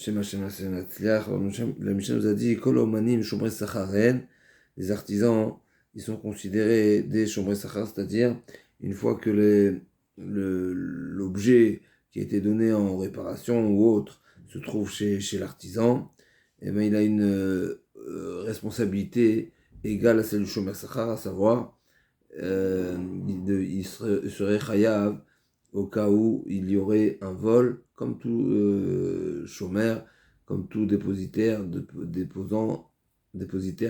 Shema Shema Shema Tzliach. La Mishnah nous a dit Kol Omanim Shomrei Sachar Ren. Les artisans, ils sont considérés des Shomrei Sachar, c'est-à-dire une fois que l'objet qui a été donné en réparation ou autre se trouve chez l'artisan, eh ben, il a une responsabilité égale à celle du Shomer Sachar, à savoir il serait chayav au cas où il y aurait un vol, comme tout chômeur, comme tout dépositaire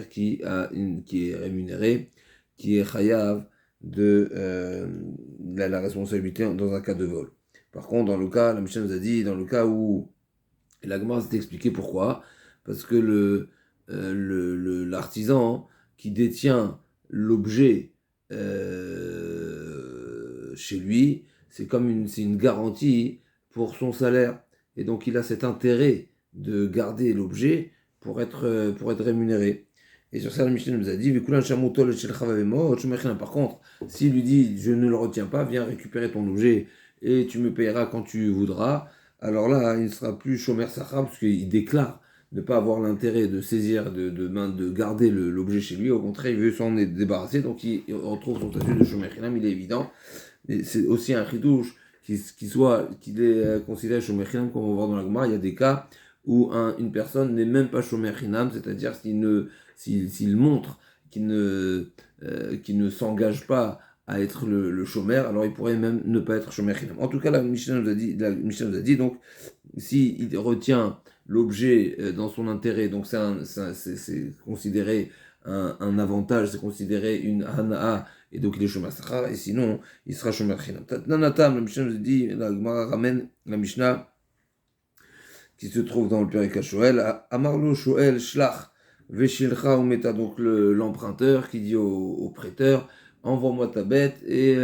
qui est rémunéré, qui est chayav de la responsabilité dans un cas de vol. Par contre, dans le cas, la Mishnah nous a dit, dans le cas où la Gemara s'est expliqué pourquoi, parce que l'artisan qui détient l'objet chez lui, c'est une garantie pour son salaire. Et donc il a cet intérêt de garder l'objet pour être rémunéré. Et sur ça, le Mishnah nous a dit, par contre, s'il lui dit, je ne le retiens pas, viens récupérer ton objet et tu me payeras quand tu voudras, alors là, il ne sera plus Shomer Sachar, parce qu'il déclare ne pas avoir l'intérêt de saisir, de garder l'objet chez lui. Au contraire, il veut s'en débarrasser, donc il retrouve son statut de Shomer Chinam, il est évident. Mais c'est aussi un chidouche qu'il est considéré Shomer Chinam, comme on va voir dans la Gemara. Il y a des cas où une personne n'est même pas Shomer Chinam, c'est-à-dire s'il montre qu'il ne s'engage pas à être le chômeur, alors il pourrait même ne pas être chômeur chinam. En tout cas, la Mishnah nous a dit, donc, s'il retient l'objet dans son intérêt, donc c'est considéré un avantage, c'est considéré une hana'a, et donc il est chômeur sachar, et sinon, il sera chômeur chinam. Nanatam, la Mishnah nous a dit, la Gemara ramène la Mishnah qui se trouve dans le Perika Shoel, Amarlo Shoel Shlach Veshilcha Umeta, donc l'emprunteur qui dit au prêteur, envoie-moi ta bête et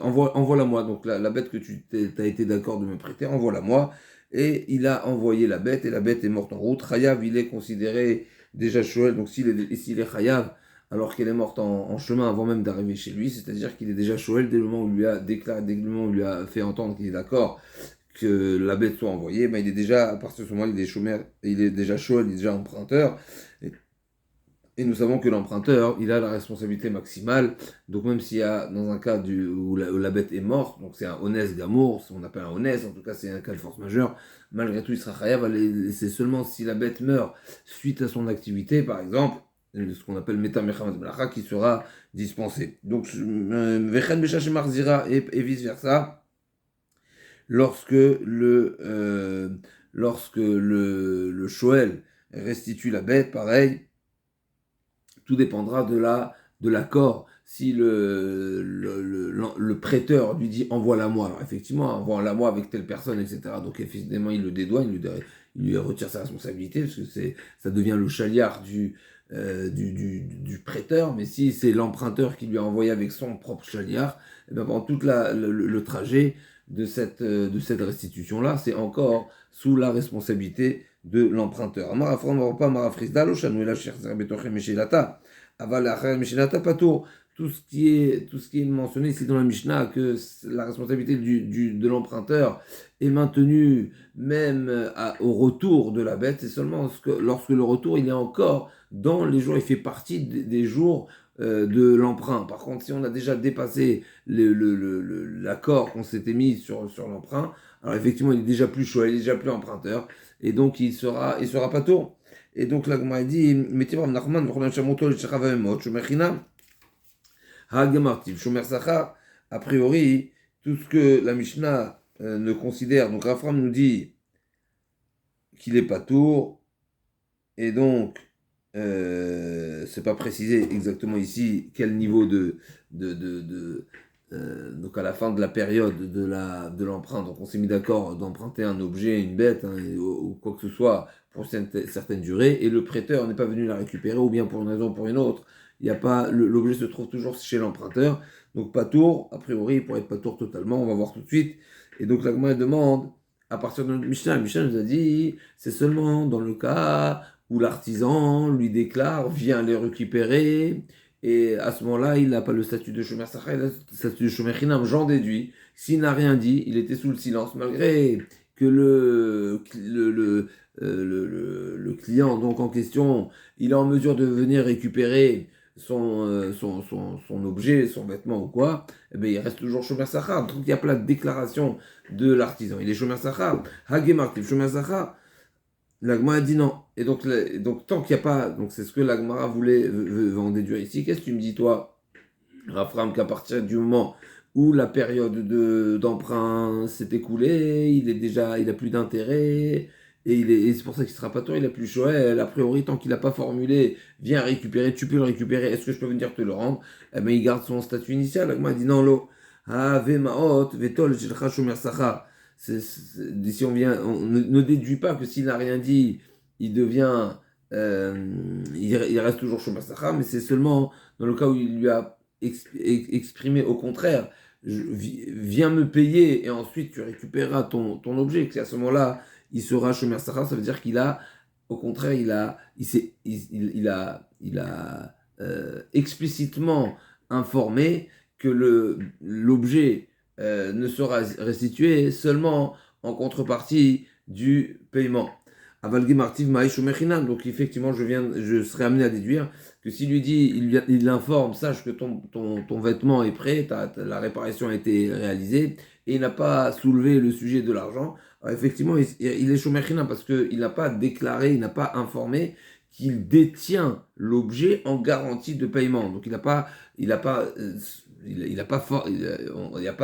envoie-la-moi. Donc la bête que tu as été d'accord de me prêter, envoie-la-moi. Et il a envoyé la bête et la bête est morte en route. Chayav, il est considéré déjà Shoel, donc s'il est Chayav, alors qu'elle est morte en chemin avant même d'arriver chez lui, c'est-à-dire qu'il est déjà Shoel dès le moment où il lui a déclaré, dès le moment où il lui a fait entendre qu'il est d'accord que la bête soit envoyée, ben il est déjà, à partir de ce moment, il est chômeur, il est déjà chaud, il est déjà emprunteur. Et nous savons que l'emprunteur, il a la responsabilité maximale. Donc même s'il y a, dans un cas où la bête est morte, donc c'est un honnête gamour, on appelle un honnête, en tout cas c'est un cas de force majeure, malgré tout il sera chayav. C'est seulement si la bête meurt suite à son activité, par exemple, ce qu'on appelle Meta Mechamat Blacha, qui sera dispensé. Donc, Vechen Beshash Marzira et vice-versa. Lorsque le Shoel restitue la bête, pareil, tout dépendra de l'accord. Si le prêteur lui dit envoie-la-moi, alors effectivement, envoie-la-moi avec telle personne, etc. Donc effectivement, il le dédouane, il lui retire sa responsabilité, parce que ça devient le chaliard du prêteur. Mais si c'est l'emprunteur qui lui a envoyé avec son propre chaliard, et bien pendant tout le trajet de cette restitution-là, c'est encore sous la responsabilité de l'emprunteur. Tout ce qui est mentionné ici dans la Mishnah, que la responsabilité de l'emprunteur est maintenue même au retour de la bête, c'est seulement lorsque le retour il est encore dans les jours, il fait partie des jours de l'emprunt. Par contre, si on a déjà dépassé l'accord qu'on s'était mis sur l'emprunt, alors effectivement, il est déjà plus chaud, il est déjà plus emprunteur, et donc il sera pas tôt. Et donc la Gemara dit, Metiv Nachman, Shomer Sachar, a priori, tout ce que la Mishnah ne considère, donc Rafram nous dit qu'il est pas tour, et donc c'est pas précisé exactement ici quel niveau donc à la fin de la période de l'emprunt, donc on s'est mis d'accord d'emprunter un objet, une bête, ou quoi que ce soit pour certaines durées, et le prêteur n'est pas venu la récupérer, ou bien pour une raison ou pour une autre, il y a pas, l'objet se trouve toujours chez l'emprunteur, donc pas tour, a priori il pourrait être pas tour totalement, on va voir tout de suite. Et donc la Gemara demande, à partir de notre Mishnah nous a dit, c'est seulement dans le cas où l'artisan lui déclare, viens les récupérer, et à ce moment-là, il n'a pas le statut de Shomer Sachar, il a le statut de Shomer Chinam, j'en déduis. S'il n'a rien dit, il était sous le silence, malgré que le client donc en question, il est en mesure de venir récupérer son objet, son vêtement ou quoi, eh bien, il reste toujours Shomer Sachar. Donc il n'y a pas la déclaration de l'artisan. Il est Shomer Sachar. Hage Martiv Shomer Sachar. L'Agmara a dit non. Et donc tant qu'il n'y a pas, donc c'est ce que l'Agmara veut en déduire ici. Qu'est-ce que tu me dis, toi, Rafram, qu'à partir du moment où la période d'emprunt s'est écoulée, il a plus d'intérêt, et c'est pour ça qu'il sera pas tort, il a plus chaud. A priori, tant qu'il n'a pas formulé, viens récupérer, tu peux le récupérer, est-ce que je peux venir te le rendre? Eh bien, il garde son statut initial. L'Agmara dit non, l'eau. D'ici on ne déduit pas que s'il n'a rien dit, il devient, il reste toujours Shomer Sachar, mais c'est seulement dans le cas où il lui a exprimé au contraire, viens me payer et ensuite tu récupéreras ton objet, qu'à ce moment-là, il sera Shomer Sachar, ça veut dire qu'il a, au contraire, il a explicitement informé que l'objet ne sera restitué seulement en contrepartie du paiement. Avalgi Martiv Maïch Mechinam. Donc effectivement, je serai amené à déduire que s'il lui dit, il l'informe, sache que ton vêtement est prêt, la réparation a été réalisée, et il n'a pas soulevé le sujet de l'argent. Alors, effectivement, il est Mechinam parce qu'il n'a pas déclaré, il n'a pas informé qu'il détient l'objet en garantie de paiement. Donc il n'a pas il n'y a pas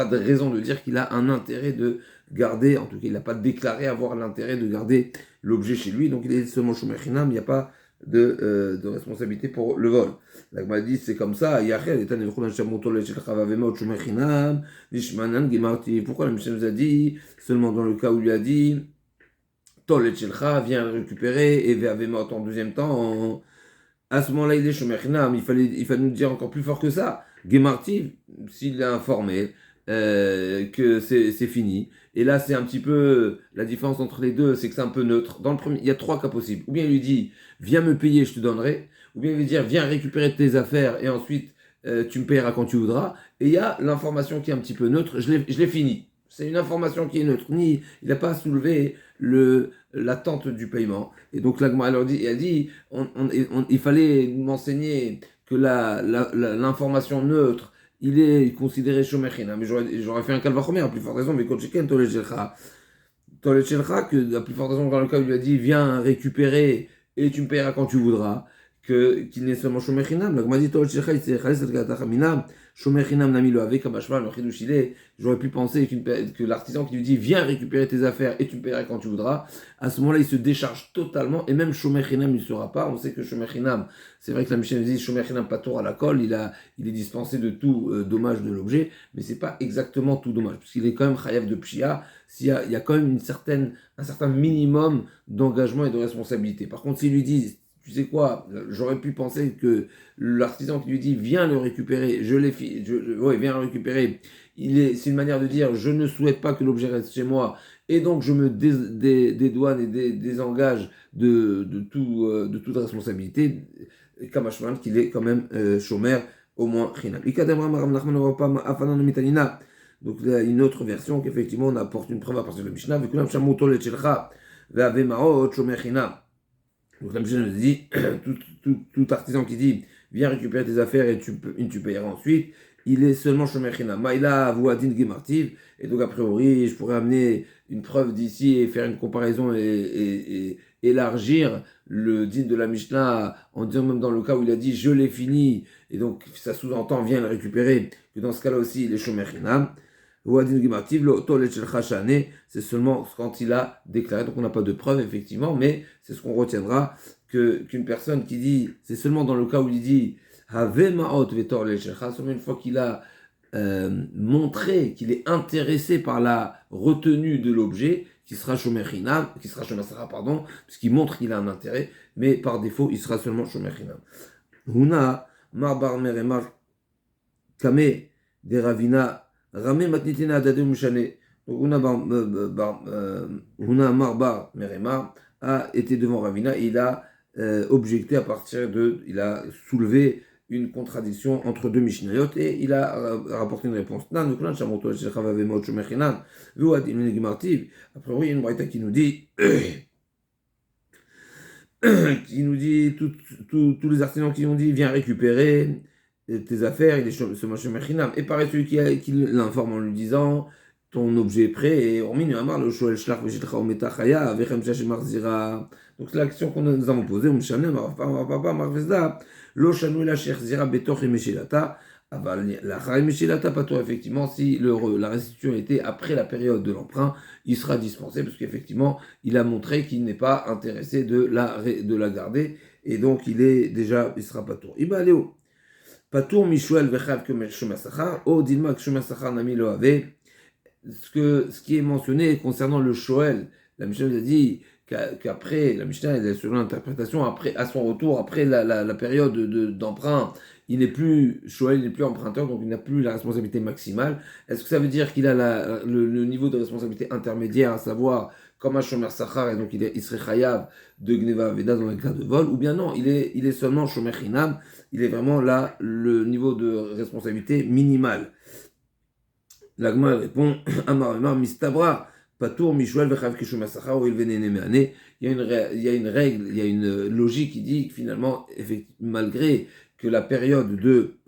de raison de dire qu'il a un intérêt de garder, en tout cas il n'a pas déclaré avoir l'intérêt de garder l'objet chez lui, donc il est seulement Shomer Chinam, il n'y a pas de responsabilité pour le vol. La Gemara dit c'est comme ça, pourquoi la Mishnah nous a dit, seulement dans le cas où il lui a dit, Tol et Shelcha, viens le récupérer, et Ve'avemot en deuxième temps, à ce moment-là, il est Shomer Chinam. Il fallait nous dire encore plus fort que ça. Gemartiv, s'il est informé que c'est fini. Et là, c'est un petit peu la différence entre les deux, c'est que c'est un peu neutre. Dans le premier, il y a trois cas possibles. Ou bien il lui dit, viens me payer, je te donnerai. Ou bien il lui dire, viens récupérer tes affaires et ensuite tu me payeras quand tu voudras. Et il y a l'information qui est un petit peu neutre. Je l'ai fini. C'est une information qui est neutre. Il n'a pas soulevé l'attente du paiement. Et donc l'Agma elle a dit, il fallait m'enseigner que l'information neutre, il est considéré Shomer Chinam. Mais j'aurais fait un calvachomer, à plus forte raison, mais quand j'ai Tolé Shelcha, que à plus forte raison, dans le cas où il lui a dit, viens récupérer et tu me payeras quand tu voudras, qu'il n'est seulement Shomer Chinam. L'Agma dit, Tolé Shelcha, il s'est Shomer Chinam Nami lo avec Kamashval, le Chidush il est. J'aurais pu penser que l'artisan qui lui dit viens récupérer tes affaires et tu me paieras quand tu voudras, à ce moment-là il se décharge totalement et même Shomer Chinam il ne sera pas. On sait que Shomer Chinam, c'est vrai que la Mishnah dit Shomer Chinam patour à la colle, il est dispensé de tout dommage de l'objet, mais c'est pas exactement tout dommage, puisqu'il est quand même chayav de pshia, il y a quand même un certain minimum d'engagement et de responsabilité. Par contre, s'il lui dit tu sais quoi, j'aurais pu penser que l'artisan qui lui dit viens le récupérer, viens le récupérer, c'est une manière de dire je ne souhaite pas que l'objet reste chez moi et donc je me dédouane et désengage de toute responsabilité, Kamashman qu'il est quand même shomer au moins chinam. Donc il y a une autre version qu'effectivement on apporte une preuve à partir de la Mishnah, donc la Mishnah nous dit, tout artisan qui dit, viens récupérer tes affaires et tu payeras ensuite, il est seulement Shomer Chinam. Maïla Avouadin Gemartiv, et donc a priori, je pourrais amener une preuve d'ici et faire une comparaison et élargir le din de la Mishnah en disant même dans le cas où il a dit, je l'ai fini, et donc ça sous-entend, viens le récupérer, que dans ce cas-là aussi, il est Shomer Chinam. C'est seulement quand il a déclaré, donc on n'a pas de preuve effectivement, mais c'est ce qu'on retiendra, qu'une personne qui dit, c'est seulement dans le cas où il dit seulement une fois qu'il a montré qu'il est intéressé par la retenue de l'objet, qui sera Shomer Chinam, qui sera Shomer Sachar, pardon, puisqu'il montre qu'il a un intérêt, mais par défaut, il sera seulement Shomer Chinam. Huna, Marbar Meremar, Kame, de Ravina, Ramé matnitina adadé mouchané. Donc Huna Marbar Meremar a été devant Ravina et il a objecté il a soulevé une contradiction entre deux Mishnayot et il a rapporté une réponse. Après, oui, il y a une braïta qui nous dit tous les artisans qui ont dit viens récupérer tes affaires, il est ce machin Mechinam. Et pareil, celui qui l'informe en lui disant ton objet est prêt, et hormis le Shoel Shlach Veshitcha Ometa Chaya, Vechem Shach Marzira. Donc c'est la question qu'on nous avons posée, Umshanem, Papa, Marvezda, Lo Shanu La Sherzira Betoch et Meshilata. La Chaim Meshilata Pato, effectivement, si la restitution était après la période de l'emprunt, il sera dispensé, parce qu'effectivement, il a montré qu'il n'est pas intéressé de la garder, et donc il sera Patour. Iba Léo. Patour Mishuel Vechav que Shumasachar, O Dilma Shumasachar Nami Loave. Ce qui est mentionné concernant le Shoel, la Mishnah a dit qu'après, la Mishnah, elle est selon l'interprétation, après, à son retour, après la période d'emprunt, il n'est plus Shoel, il n'est plus emprunteur, donc il n'a plus la responsabilité maximale. Est-ce que ça veut dire qu'il a le niveau de responsabilité intermédiaire, à savoir comme un Shomer Sachar, et donc il serait Chayav de Gneva Veda dans le cas de vol, ou bien non, il est seulement Shomer Chinam, il est vraiment là le niveau de responsabilité minimal. L'Agma répond Amar Mistabra, Patour, Mishuel, Vechav Kishum Asachar, ou Ilvenene Meane. Il y a une règle, il y a une logique qui dit que finalement, malgré que la période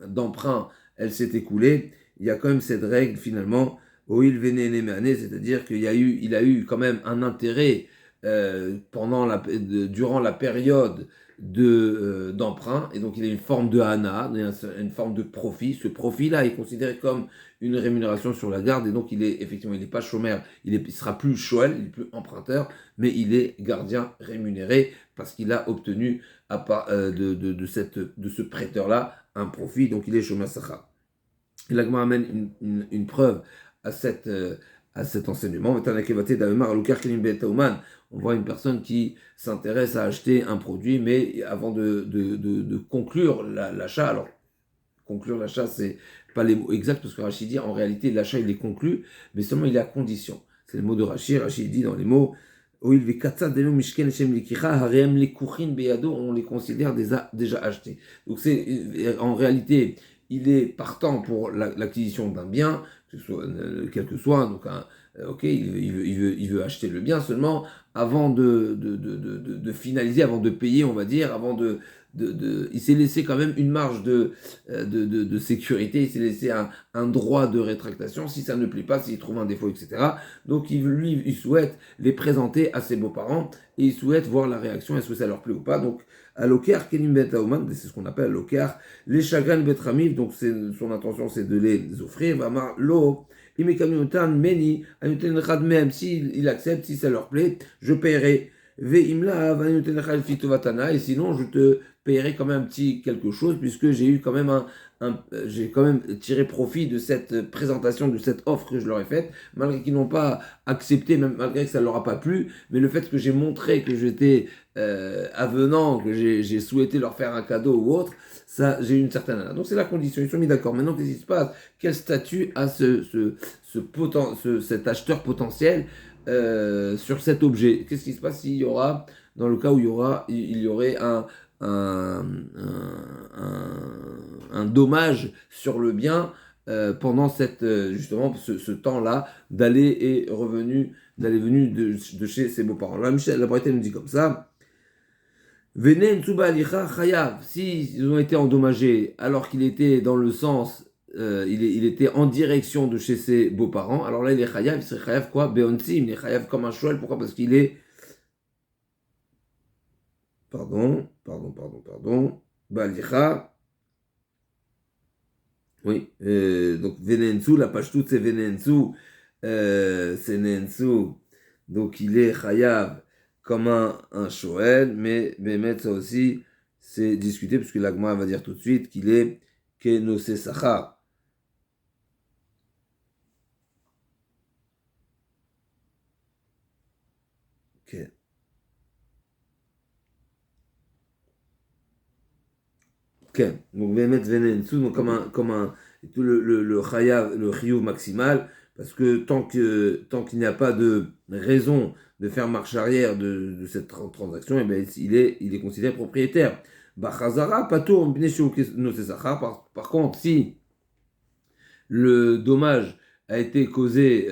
d'emprunt, elle s'est écoulée, il y a quand même cette règle finalement, ou Ilvenene Meane, c'est-à-dire qu'il a eu quand même un intérêt durant la période d'emprunt, et donc il a une forme de hana, une forme de profit. Ce profit-là est considéré comme une rémunération sur la garde, et donc il n'est pas chômeur, il sera plus shoel, il est plus emprunteur, mais il est gardien rémunéré parce qu'il a obtenu de ce prêteur-là un profit, donc il est chômeur sacha. Et l'Agma amène une preuve à cet enseignement. On voit une personne qui s'intéresse à acheter un produit, mais avant de conclure l'achat, alors conclure l'achat, c'est pas les mots exacts, parce que Rachid dit en réalité l'achat il est conclu, mais seulement il est à condition. C'est le mot de Rachid. Rachid dit dans les mots on les considère déjà achetés. Donc c'est en réalité il est partant pour l'acquisition d'un bien, quel que soit, donc il veut acheter le bien seulement avant de finaliser, avant de payer, on va dire, il s'est laissé quand même une marge de sécurité, il s'est laissé un droit de rétractation si ça ne plaît pas, s'il trouve un défaut, etc. Donc il souhaite les présenter à ses beaux-parents et il souhaite voir la réaction, est-ce que ça leur plaît ou pas. Donc à l'okar kenim bet haoman, c'est ce qu'on appelle l'okar, les chagrins bet ramif, donc son intention c'est de les offrir, vamar lo, meni, même s'il accepte, si ça leur plaît, je paierai. Et sinon je te paierai quand même un petit quelque chose, puisque j'ai eu quand même j'ai quand même tiré profit de cette présentation, de cette offre que je leur ai faite, malgré qu'ils n'ont pas accepté, même malgré que ça ne leur a pas plu, mais le fait que j'ai montré que j'étais avenant, que j'ai souhaité leur faire un cadeau ou autre, ça, j'ai eu une certaine... Donc c'est la condition, ils sont mis d'accord. Maintenant, qu'est-ce qui se passe? Quel statut a cet acheteur potentiel sur cet objet? Qu'est-ce qui se passe s'il y aura, dans le cas où il y aurait un dommage sur le bien pendant justement ce temps-là d'aller et revenu, de chez ses beaux-parents. Là, la Braïta nous dit comme ça. S'ils ont été endommagés alors qu'il était dans le sens, il était en direction de chez ses beaux-parents, alors là il est chayav, il serait chayav quoi? Beonsim, il est chayav comme un shoel. Pourquoi? Parce qu'il est... Pardon. Balicha. Oui, donc Venensu, la page toute c'est Venensu, c'est Nensu, donc il est chayav comme un shoel, mais Bémet ça aussi c'est discuté, puisque l'Agma va dire tout de suite qu'il est Kenose Sachar. Ok. Donc Bémet Venensu, donc comme un tout le chayav, le chiyuv maximal, Parce que tant qu'il n'y a pas de raison de faire marche arrière de cette transaction, eh bien, il est considéré propriétaire. Bachazara, patour, par contre, si le dommage a été causé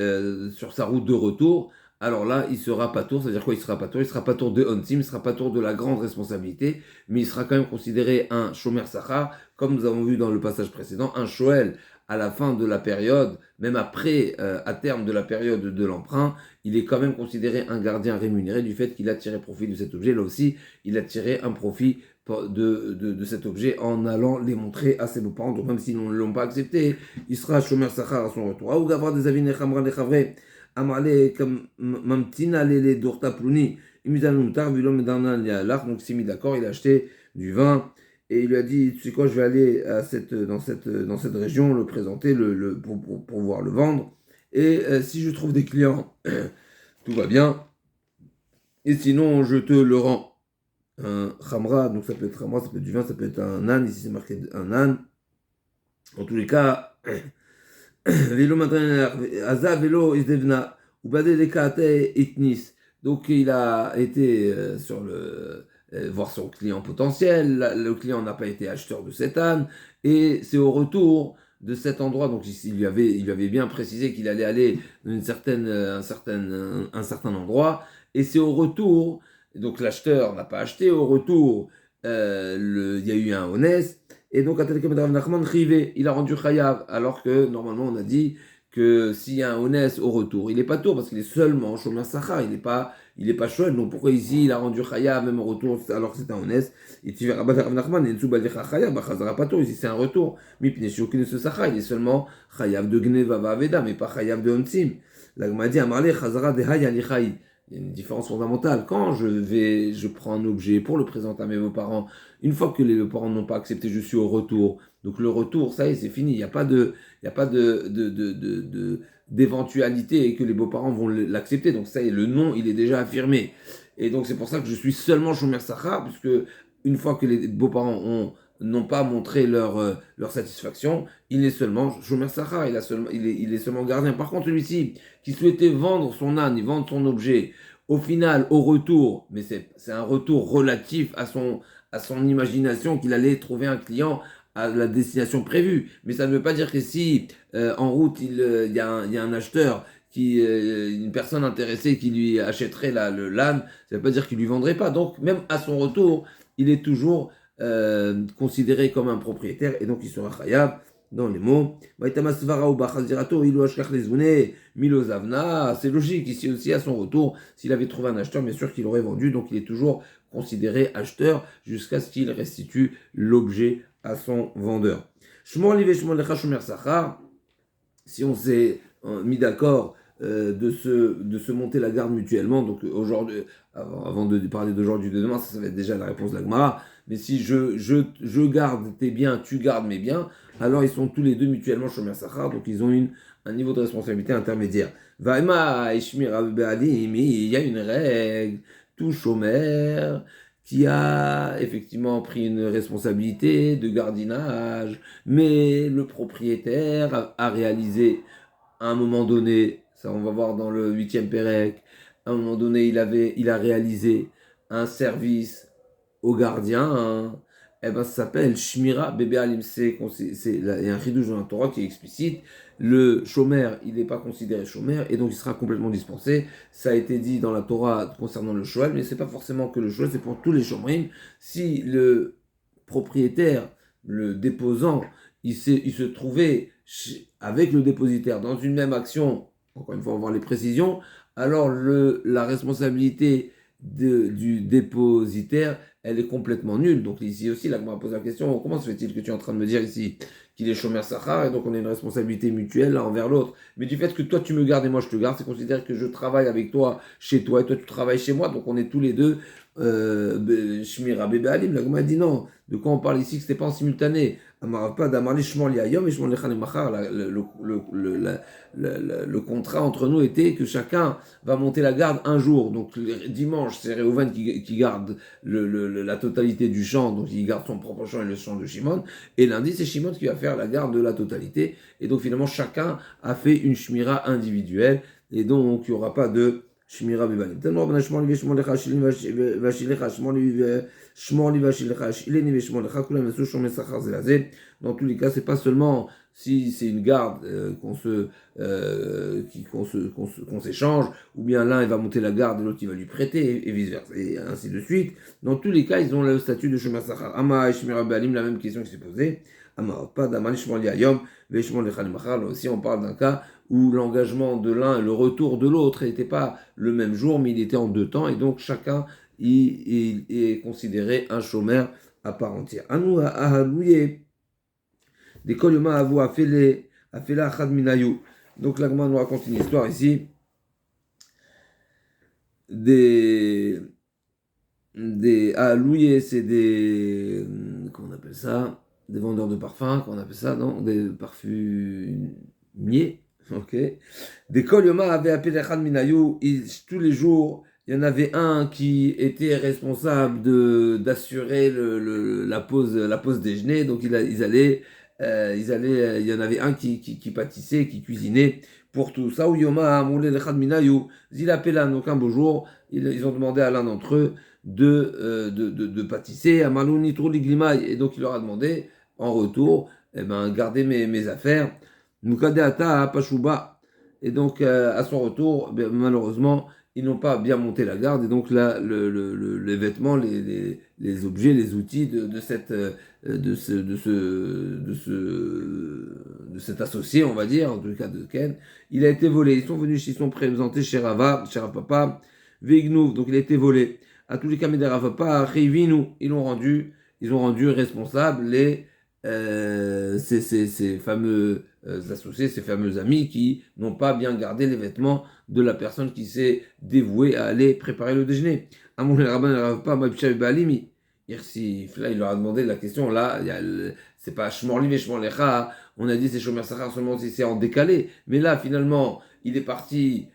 sur sa route de retour, alors là, il sera pas tour. C'est-à-dire quoi? Il sera pas tour de Onsim, il sera pas tour de la grande responsabilité, mais il sera quand même considéré un Shomer Sachar, comme nous avons vu dans le passage précédent, un Shoel à la fin de la période, même après, à terme de la période de l'emprunt, il est quand même considéré un gardien rémunéré du fait qu'il a tiré profit de cet objet. Là aussi, il a tiré un profit de cet objet en allant les montrer à ses beaux-parents. Donc même s'ils ne l'ont pas accepté, il sera Shomer Sachar à son retour. Ou d'avoir des avis nechamra nechavre. Amale comme mamtina lele dorta pluni imizanumtar vilom danan yalach. Donc il s'est mis d'accord, il a acheté du vin et il lui a dit, tu sais quoi, je vais aller dans cette région le présenter pour pouvoir le vendre, et si je trouve des clients tout va bien, et sinon je te le rends. Un khamra, donc ça peut être khamra, ça peut être du vin, ça peut être un âne, ici c'est marqué un âne. En tous les cas, vélo Aza vélo isdevna, ou badé des itnis. Donc il a été voir son client potentiel, le client n'a pas été acheteur de cet âne, et c'est au retour de cet endroit, donc il lui avait bien précisé qu'il allait aller dans un certain endroit, et c'est au retour, donc l'acheteur n'a pas acheté, au retour, il y a eu un honnête, et donc il a rendu chayav, alors que normalement on a dit que s'il y a un honnête au retour, il n'est pas tour, parce qu'il est seulement shomer sachar, il n'est pas chouette, donc pourquoi ici il a rendu chayav même au retour alors que c'est un honnête? Et tu verras Rav Nachman, ici c'est un retour, mais il est seulement chayav de gneva vaveda, mais pas chayav de onsim. La Gemara dit amarle chazara de hayalichai. Il y a une différence fondamentale. Quand je prends un objet pour le présenter à mes beaux-parents, une fois que les beaux-parents n'ont pas accepté, je suis au retour. Donc le retour, ça y est, c'est fini. Il n'y a pas d'éventualité et que les beaux-parents vont l'accepter. Donc ça y est, le nom, il est déjà affirmé. Et donc c'est pour ça que je suis seulement Shomer Sachar, puisque une fois que les beaux-parents n'ont pas montré leur satisfaction, il est seulement Shomer Sachar, il est seulement gardien. Par contre, celui-ci qui souhaitait vendre son âne, vendre son objet, au final, au retour, mais c'est un retour relatif à son imagination qu'il allait trouver un client à la destination prévue. Mais ça ne veut pas dire que si en route il y a un acheteur, une personne intéressée qui lui achèterait l'âne, ça ne veut pas dire qu'il lui vendrait pas. Donc même à son retour, il est toujours considéré comme un propriétaire et donc il sera chayav dans les mots. C'est logique, ici aussi à son retour, s'il avait trouvé un acheteur, bien sûr qu'il aurait vendu, donc il est toujours considéré acheteur jusqu'à ce qu'il restitue l'objet à son vendeur. Si on s'est mis d'accord de se monter la garde mutuellement, donc aujourd'hui, avant de parler d'aujourd'hui de demain, ça va être déjà la réponse de la Gemara, mais si je garde tes biens, tu gardes mes biens, alors ils sont tous les deux mutuellement Shomer Sachar, donc ils ont un niveau de responsabilité intermédiaire. Vaima Ishmir Be'alim, il y a une règle, tout Shomer qui a effectivement pris une responsabilité de gardinage, mais le propriétaire a réalisé à un moment donné, ça on va voir dans le 8e Pérec, à un moment donné il a réalisé un service au gardien, hein. Eh ben, ça s'appelle Shmira Bébé Alim. Il y a un chidouche dans la Torah qui est explicite. Le chômeur, il n'est pas considéré chômeur et donc il sera complètement dispensé. Ça a été dit dans la Torah concernant le shoel, mais c'est pas forcément que le shoel, c'est pour tous les chômrim. Si le propriétaire, le déposant, il se trouvait avec le dépositaire dans une même action, encore une fois on va voir les précisions, alors la responsabilité du dépositaire, elle est complètement nulle. Donc ici aussi, là, on va poser la question, comment se fait-il que tu es en train de me dire ici qu'il est Shomer Sachar, et donc on a une responsabilité mutuelle l'un envers l'autre. Mais du fait que toi tu me gardes et moi je te garde, c'est considéré que je travaille avec toi chez toi et toi tu travailles chez moi, donc on est tous les deux Shmira Bébé Alim. La Goma dit non. De quoi on parle ici que c'était pas en simultané? Pas d'Amarli Shmol Yayom et Shmol Lechan Machar. Le contrat entre nous était que chacun va monter la garde un jour. Donc dimanche, c'est Réhouven qui garde la totalité du champ, donc il garde son propre champ et le champ de Shimon. Et lundi, c'est Shimon qui va faire la garde de la totalité. Et donc finalement, chacun a fait une shmira individuelle. Et donc, il n'y aura pas de shmira bebalim. Tellement, on a Shmol Shmol Lecha Vashilecha Shmol Vashilecha Shileni Shmol Lecha Kulam Vesu Shomé Sachar Zelazé. Dans tous les cas, c'est pas seulement si c'est une garde qu'on s'échange, ou bien l'un il va monter la garde et l'autre il va lui prêter, et vice-versa, et ainsi de suite. Dans tous les cas, ils ont le statut de Shomé Sachar. Ama et Shmira bebalim, la même question qui s'est posée. Ama pas d'Amal Shmol Yayom, Veshmol Lechan Machar. Aussi, on parle d'un cas où l'engagement de l'un et le retour de l'autre n'était pas le même jour, mais il était en deux temps, et donc chacun il est considéré un chômeur à part entière. Anou ahalouye, des kolyoma avou afela achad minayou. Donc l'agma nous raconte une histoire ici des ahalouye, c'est des, comment on appelle ça, des vendeurs de parfums, qu'on appelle ça, non, des parfumiers. Ok. Des kolyoma avaient appelé Echad Minayou, tous les jours, il y en avait un qui était responsable d'assurer la pause déjeuner, donc il y en avait un qui pâtissait, qui cuisinait pour tout ça. Ou Yoma Amoulé Echad Minayou, Zilapela, donc un beau jour, ils ont demandé à l'un d'entre eux de pâtisser, à Malouni Trouliglimaï, et donc il leur a demandé en retour, gardez mes affaires. Mukadéata Pachouba. Et donc, à son retour, malheureusement, ils n'ont pas bien monté la garde. Et donc, là, les vêtements, les objets, les outils de cet associé, on va dire, en tout cas de Ken, il a été volé. Ils sont venus, ils sont présentés chez Ravapa, Vignouf, donc il a été volé. À tous les cas, de Ravapa, Rivinu, ils ont rendu responsables ces fameux associés, ces fameux amis qui n'ont pas bien gardé les vêtements de la personne qui s'est dévouée à aller préparer le déjeuner. Là, il leur a demandé la question, là, c'est pas Shmorli et Shmorlecha, on a dit c'est Shomer Sachar seulement si c'est en décalé, mais là, finalement, il est parti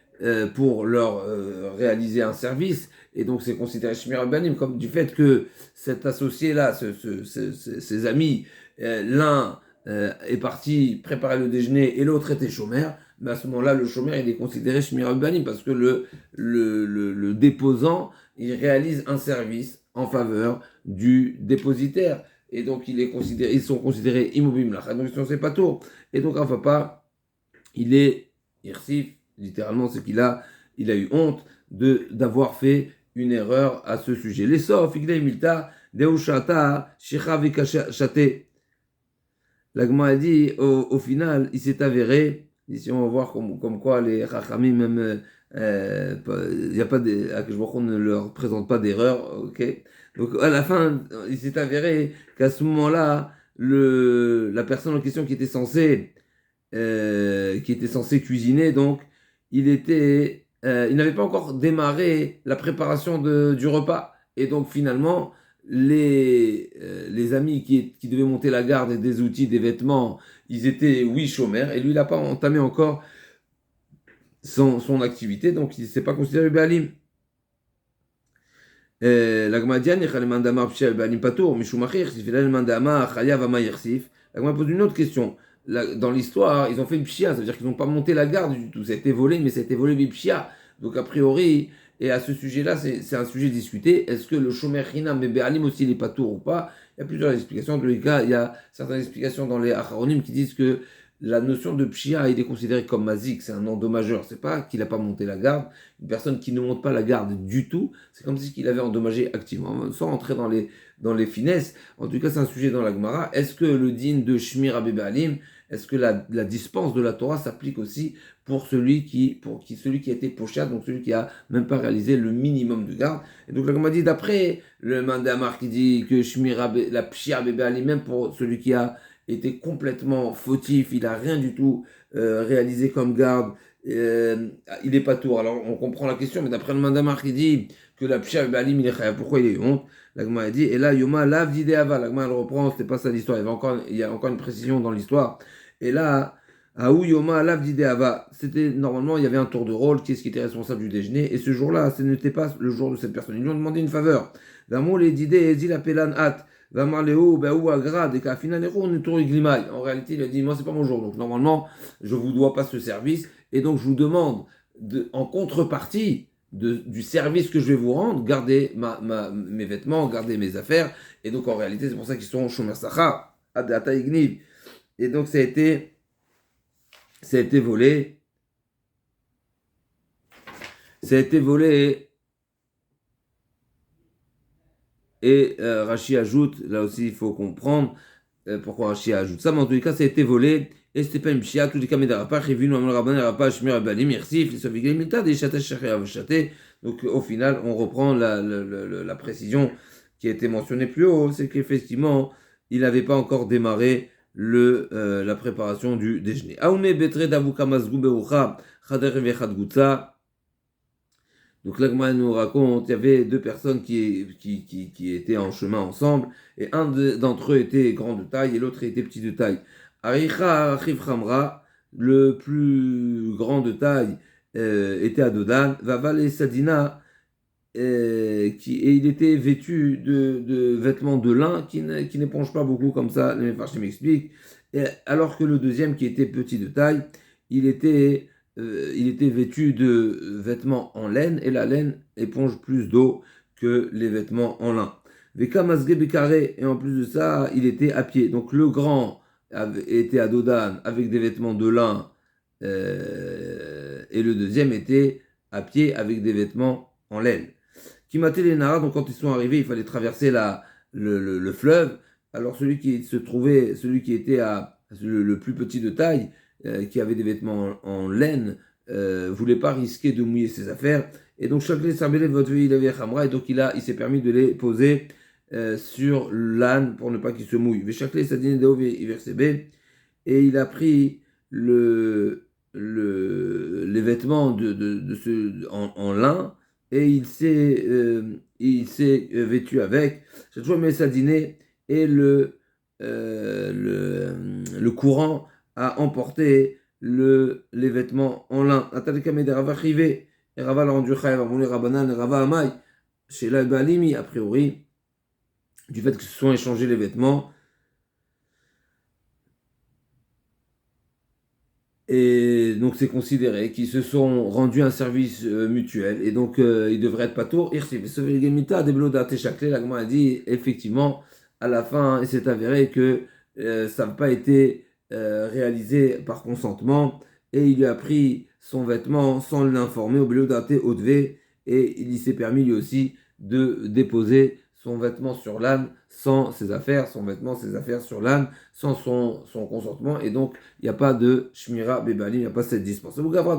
pour leur réaliser un service, et donc c'est considéré Shmir Banim, comme du fait que cet associé-là, ses amis, l'un est parti préparer le déjeuner et l'autre était chômeur, mais à ce moment-là, le chômeur il est considéré Shmir Banim parce que le déposant il réalise un service en faveur du dépositaire. Et donc ils sont considérés immobim lach, donc ils ne sont pas tour. Et donc enfin pas, il est irsif, littéralement c'est il a eu honte d'avoir fait une erreur à ce sujet. Les sof, Igdei Milta, Deushata, Shecha Vikachate. L'agma a dit, au final, il s'est avéré, ici on va voir comme quoi les Chachamim, même, il n'y a pas je vois qu'on ne leur présente pas d'erreur, ok. Donc à la fin, il s'est avéré qu'à ce moment-là, la personne en question qui était censée cuisiner, donc il n'avait pas encore démarré la préparation du repas. Et donc finalement, les amis qui devaient monter la garde et des outils, des vêtements, ils étaient, oui, chômeurs, et lui, il n'a pas entamé encore son activité, donc il ne s'est pas considéré Béalim. L'agmadian, il pose une autre question. Dans l'histoire, ils ont fait une pshia, ça veut dire qu'ils n'ont pas monté la garde du tout. Ça a été volé, mais ça a été volé bipshia. Donc a priori, et à ce sujet-là, c'est un sujet discuté. Est-ce que le shomer chinam mais Béalim aussi il est pas tour ou pas? Il y a plusieurs explications. En tous les cas, il y a certaines explications dans les acharonim qui disent que la notion de pshia, il est considéré comme mazik, c'est un endommageur. C'est pas qu'il n'a pas monté la garde. Une personne qui ne monte pas la garde du tout, c'est comme si qu'il avait endommagé activement. Sans rentrer dans les finesses, en tout cas, c'est un sujet dans la Gemara. Est-ce que le din de shmir abébalim, est-ce que la dispense de la Torah s'applique aussi pour celui qui a été pochat, donc celui qui a même pas réalisé le minimum de garde? Et donc la Gemara dit d'après le Mandamar qui dit que la pshia abébalim, même pour celui qui a était complètement fautif, il n'a rien du tout réalisé comme garde, il n'est pas tour. Alors on comprend la question, mais d'après le Mandamar qui dit que la pshia balim il est chayav. Pourquoi il a eu honte? L'agma a dit, et là, Yoma lav d'idéava. L'agma elle reprend, c'était pas ça l'histoire, il y a encore une précision dans l'histoire. Et là, Aou Yoma lav d'idéava. C'était normalement, il y avait un tour de rôle, qui est-ce qui était responsable du déjeuner, et ce jour-là, ce n'était pas le jour de cette personne. Ils lui ont demandé une faveur. Vamon les d'idées, dit la pelan hat. Vamarleo, Baou Agrad, et Kafinanero, on est tour Glimai. En réalité, il a dit, moi, c'est pas mon jour. Donc, normalement, je vous dois pas ce service, et donc, je vous demande, en contrepartie, du service que je vais vous rendre, garder mes vêtements, garder mes affaires. Et donc, en réalité, c'est pour ça qu'ils sont Shomer Sacha, Adata Igniv. Et donc, ça a été volé. Ça a été volé. Et Rashi ajoute, là aussi, il faut comprendre pourquoi Rashi ajoute ça. Mais en tous les cas, ça a été volé. Et c'était pas une pshia, tous les cas, Medarapa, Rivinu, Amel Rabban, Rapa, Shmir, Abalim, Irsif, les Sofigay, Mita, des Chate, Shachet, Avachate. Donc, au final, on reprend la précision qui a été mentionnée plus haut, c'est qu'effectivement, il n'avait pas encore démarré la préparation du déjeuner. Aoume betre d'avuka mazgou berucha, chader vechad gutza. Donc l'Agma nous raconte, il y avait deux personnes qui étaient en chemin ensemble, et un d'entre eux était grand de taille et l'autre était petit de taille. Aricha Achiv Khamra, le plus grand de taille, était à Dodan, Vaval et Sadina, et il était vêtu de vêtements de lin qui n'épongent pas beaucoup comme ça, les Mefarshim m'expliquent, alors que le deuxième qui était petit de taille, il était vêtu de vêtements en laine, et la laine éponge plus d'eau que les vêtements en lin. Veka Masge Bekaré, et en plus de ça, il était à pied. Donc le grand était à Dodan avec des vêtements de lin, et le deuxième était à pied avec des vêtements en laine. Kimaté les Nara, donc quand ils sont arrivés, il fallait traverser le fleuve. Alors celui qui était le plus petit de taille, qui avait des vêtements en laine, voulait pas risquer de mouiller ses affaires, et donc chaque Sarbele votre il avait Khamra, et donc il s'est permis de les poser sur l'âne pour ne pas qu'il se mouille. Chaque Sadine Deov et il a pris les vêtements en lin, et il s'est vêtu avec. Cette fois, mais Sadine, et le courant a emporté les vêtements en lin. Et Rava l'a rendu chayav, avant les Rabbanan, Rava Amai, chez la Balimi, a priori, du fait qu'ils se sont échangés les vêtements. Et donc c'est considéré qu'ils se sont rendus un service mutuel, et donc ils devraient être patour. L'agma a dit effectivement à la fin, il s'est avéré que ça n'a pas été réalisé par consentement, et il lui a pris son vêtement sans l'informer, au Belodate Odvé, et il s'est permis lui aussi de déposer son vêtement sur l'âne sans ses affaires, son vêtement, ses affaires sur l'âne sans son consentement, et donc il n'y a pas de shmira bebalim, il n'y a pas cette dispense. Vous avez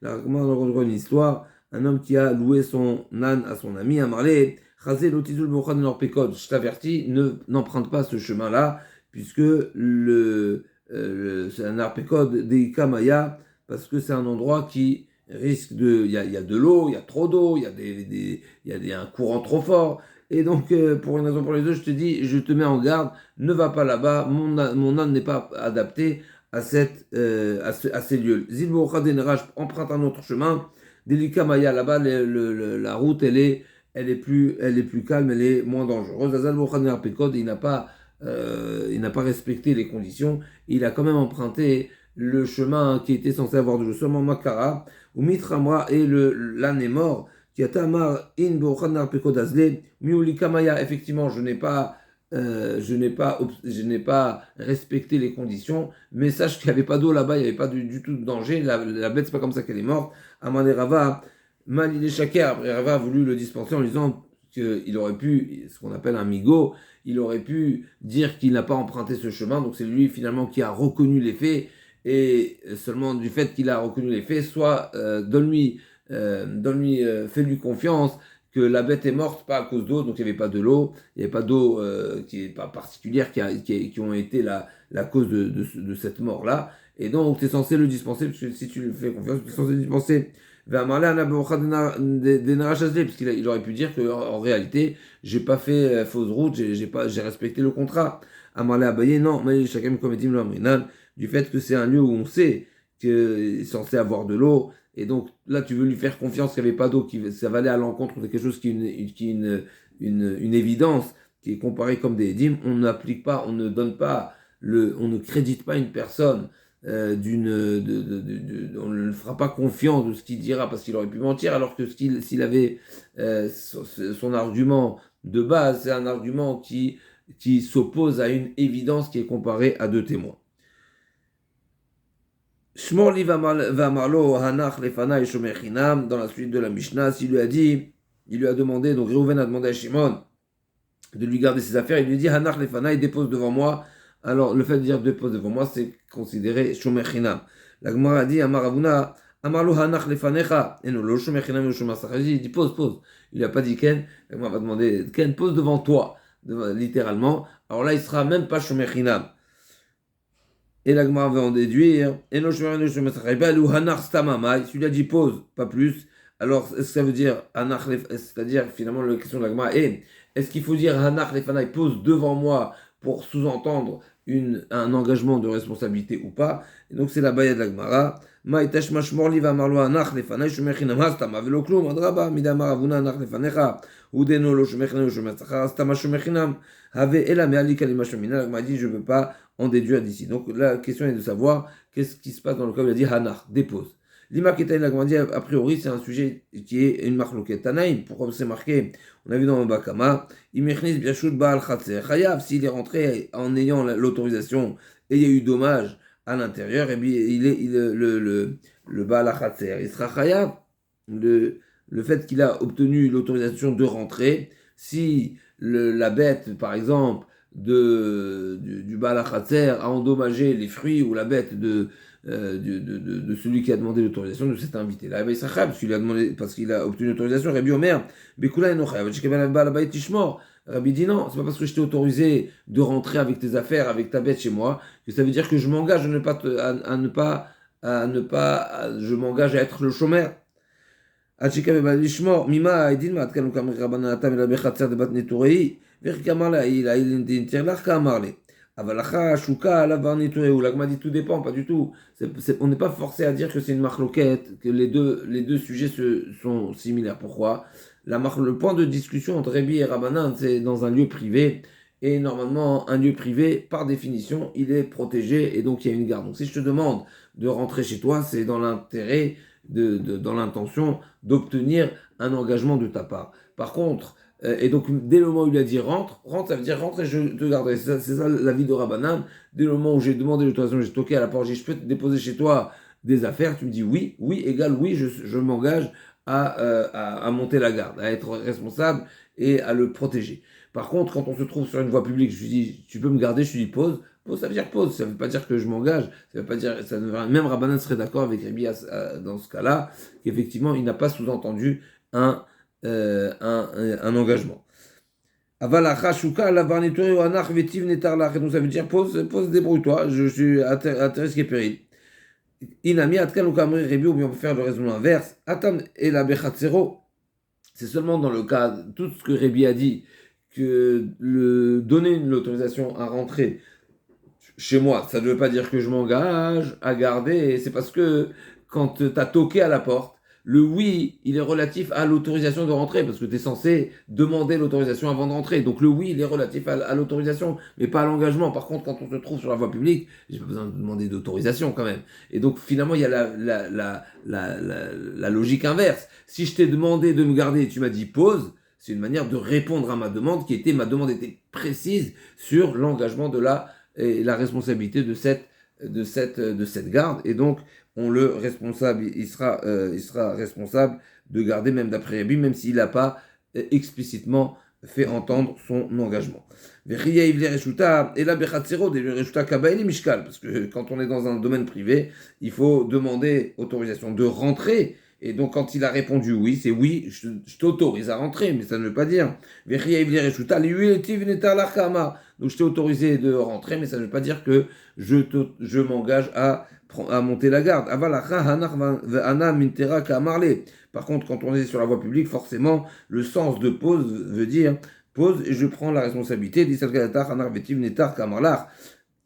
une histoire, un homme qui a loué son âne à son ami, a marlé, je t'avertis, n'emprunte pas ce chemin-là, puisque c'est un arpécode des Kamaya, parce que c'est un endroit qui risque il y a de l'eau, il y a trop d'eau, il y a un courant trop fort, et donc pour une raison pour les deux, je te dis, je te mets en garde, ne va pas là-bas, mon âne n'est pas adapté à ces lieux. Zilbo Khadenraj emprunte un autre chemin, Delika Maya, là-bas la route elle est plus calme, elle est moins dangereuse. Azal Arpekod, il n'a pas respecté les conditions, il a quand même emprunté le chemin qui était censé avoir de l'eau, seulement Makara, ou Mitramra, et l'âne est mort. Effectivement, je n'ai pas respecté les conditions, mais sache qu'il n'y avait pas d'eau là-bas, il n'y avait pas du tout de danger, la bête, c'est pas comme ça qu'elle est morte. Amane Rava, Malil Shaker, après Rava a voulu le dispenser en lui disant qu'il aurait pu, ce qu'on appelle un migo, il aurait pu dire qu'il n'a pas emprunté ce chemin, donc c'est lui finalement qui a reconnu les faits, et seulement du fait qu'il a reconnu les faits, soit donne-lui, fais-lui confiance que la bête est morte pas à cause d'eau, donc il n'y avait pas de l'eau, il n'y avait pas d'eau qui n'est pas particulière, qui ont été la cause de cette mort-là, et donc tu es censé le dispenser, parce que si tu lui fais confiance, tu es censé le dispenser. parce qu'il aurait pu dire qu'en réalité, j'ai pas fait fausse route, j'ai respecté le contrat. Amarle Abaye, non, mais chacun commet du fait que c'est un lieu où on sait qu'il est censé avoir de l'eau, et donc là tu veux lui faire confiance qu'il n'y avait pas d'eau, ça va aller à l'encontre de quelque chose qui est une évidence, qui est comparé comme des dîmes. On n'applique pas, on ne donne pas, on ne crédite pas une personne on ne le fera pas confiant de ce qu'il dira parce qu'il aurait pu mentir, alors que s'il avait son argument de base, c'est un argument qui s'oppose à une évidence qui est comparée à deux témoins. Shmorli Vamarlo Hanach Lefana et Shomer Chinam, dans la suite de la Mishnah, il lui a demandé, donc Reuven a demandé à Shimon de lui garder ses affaires, il lui dit Hanach Lefana, il dépose devant moi. Alors le fait de dire dépose devant moi, c'est considéré Shomer Chinam. La Gemara a dit Amar Avuna, Amarlo Hanach Lefanecha, et non, le Shomer Chinam et le Shomer Sachar, il dit pose. Il n'a pas dit Ken, la Gemara va demander Ken, pose devant toi, littéralement. Alors là, il sera même pas Shomer Chinam. Et la Gemara va en déduire, et non, ou Hanach Stamamai, celui-là dit pose, pas plus. Alors, est-ce que ça veut dire Hanach, c'est-à-dire finalement la question de la Gemara est, est-ce qu'il faut dire Hanach Lefanai, pose devant moi pour sous-entendre un engagement de responsabilité ou pas? Et donc c'est la baïa de la Gemara. Maïtash mashmorli va marlo Hanach Lefanai, shumechinam hastama velo klum, adraba, midamar avuna Hanach Lefanecha, udeno lo shumechinam, shumechinam, hastama shumechinam, have ela meali kalima shumina. La Gemara dit, je ne veux pas en déduire d'ici. Donc la question est de savoir qu'est-ce qui se passe dans le cas où il a dit Hanach, dépose. L'ima Ketaïn, la Gemara dit, a priori, c'est un sujet qui est une marloquette. Tanaïm, pourquoi c'est marqué? On a vu dans le Bakama, Imechnis Biashut Baal Khatser Chayav, s'il est rentré en ayant l'autorisation et il y a eu dommage à l'intérieur, et bien le Baal Khatser, il sera Chayav. Le fait qu'il a obtenu l'autorisation de rentrer, si la bête, par exemple, du Baal Khatser a endommagé les fruits ou la bête de celui qui a demandé l'autorisation de cet invité. Là, parce qu'il a obtenu l'autorisation, Rabbi Omer, Rabbi dit non, c'est pas parce que je t'ai autorisé de rentrer avec tes affaires, avec ta bête chez moi, que ça veut dire que je m'engage je m'engage à être le chômeur. L'agma dit tout dépend, pas du tout. On n'est pas forcé à dire que c'est une marloquette, que les deux sujets sont similaires. Pourquoi? Le point de discussion entre Rabbi et Rabbanan, c'est dans un lieu privé. Et normalement, un lieu privé, par définition, il est protégé et donc il y a une garde. Donc si je te demande de rentrer chez toi, c'est dans l'intérêt, dans l'intention d'obtenir un engagement de ta part. Par contre, et donc, dès le moment où il a dit rentre, ça veut dire rentre et je te garderai. C'est ça l'avis de Rabbanan. Dès le moment où j'ai demandé l'autorisation, j'ai toqué à la porte, j'ai dit, je peux te déposer chez toi des affaires, tu me dis oui, égale oui, je m'engage à monter la garde, à être responsable et à le protéger. Par contre, quand on se trouve sur une voie publique, je lui dis, tu peux me garder, je lui dis pause, ça veut dire pause, ça ne veut pas dire que je m'engage, ça veut pas dire, même Rabbanan serait d'accord avec Rabbi dans ce cas-là, qu'effectivement, il n'a pas sous-entendu un engagement. Donc ça veut dire pause, débrouille-toi, je suis à tes risques et périls. Inami atkan ou kamri rebi, ou bien on peut faire le raisonnement inverse. Atam et la bechatzero, c'est seulement dans le cas, tout ce que Rebi a dit, que donner l'autorisation à rentrer chez moi, ça ne veut pas dire que je m'engage à garder, c'est parce que quand tu as toqué à la porte, le oui, il est relatif à l'autorisation de rentrer, parce que tu es censé demander l'autorisation avant de rentrer. Donc le oui, il est relatif à l'autorisation, mais pas à l'engagement. Par contre, quand on se trouve sur la voie publique, j'ai pas besoin de demander d'autorisation quand même. Et donc finalement, il y a la logique inverse. Si je t'ai demandé de me garder et tu m'as dit pause, c'est une manière de répondre à ma demande ma demande était précise sur l'engagement de la responsabilité de cette garde. Et donc, il sera responsable de garder, même d'après Rabbi, même s'il n'a pas explicitement fait entendre son engagement. Parce que quand on est dans un domaine privé, il faut demander autorisation de rentrer, Et donc, quand il a répondu oui, c'est oui, je t'autorise à rentrer, mais ça ne veut pas dire. Donc, je t'ai autorisé de rentrer, mais ça ne veut pas dire que je m'engage à monter la garde. Par contre, quand on est sur la voie publique, forcément, le sens de pause veut dire pause et je prends la responsabilité.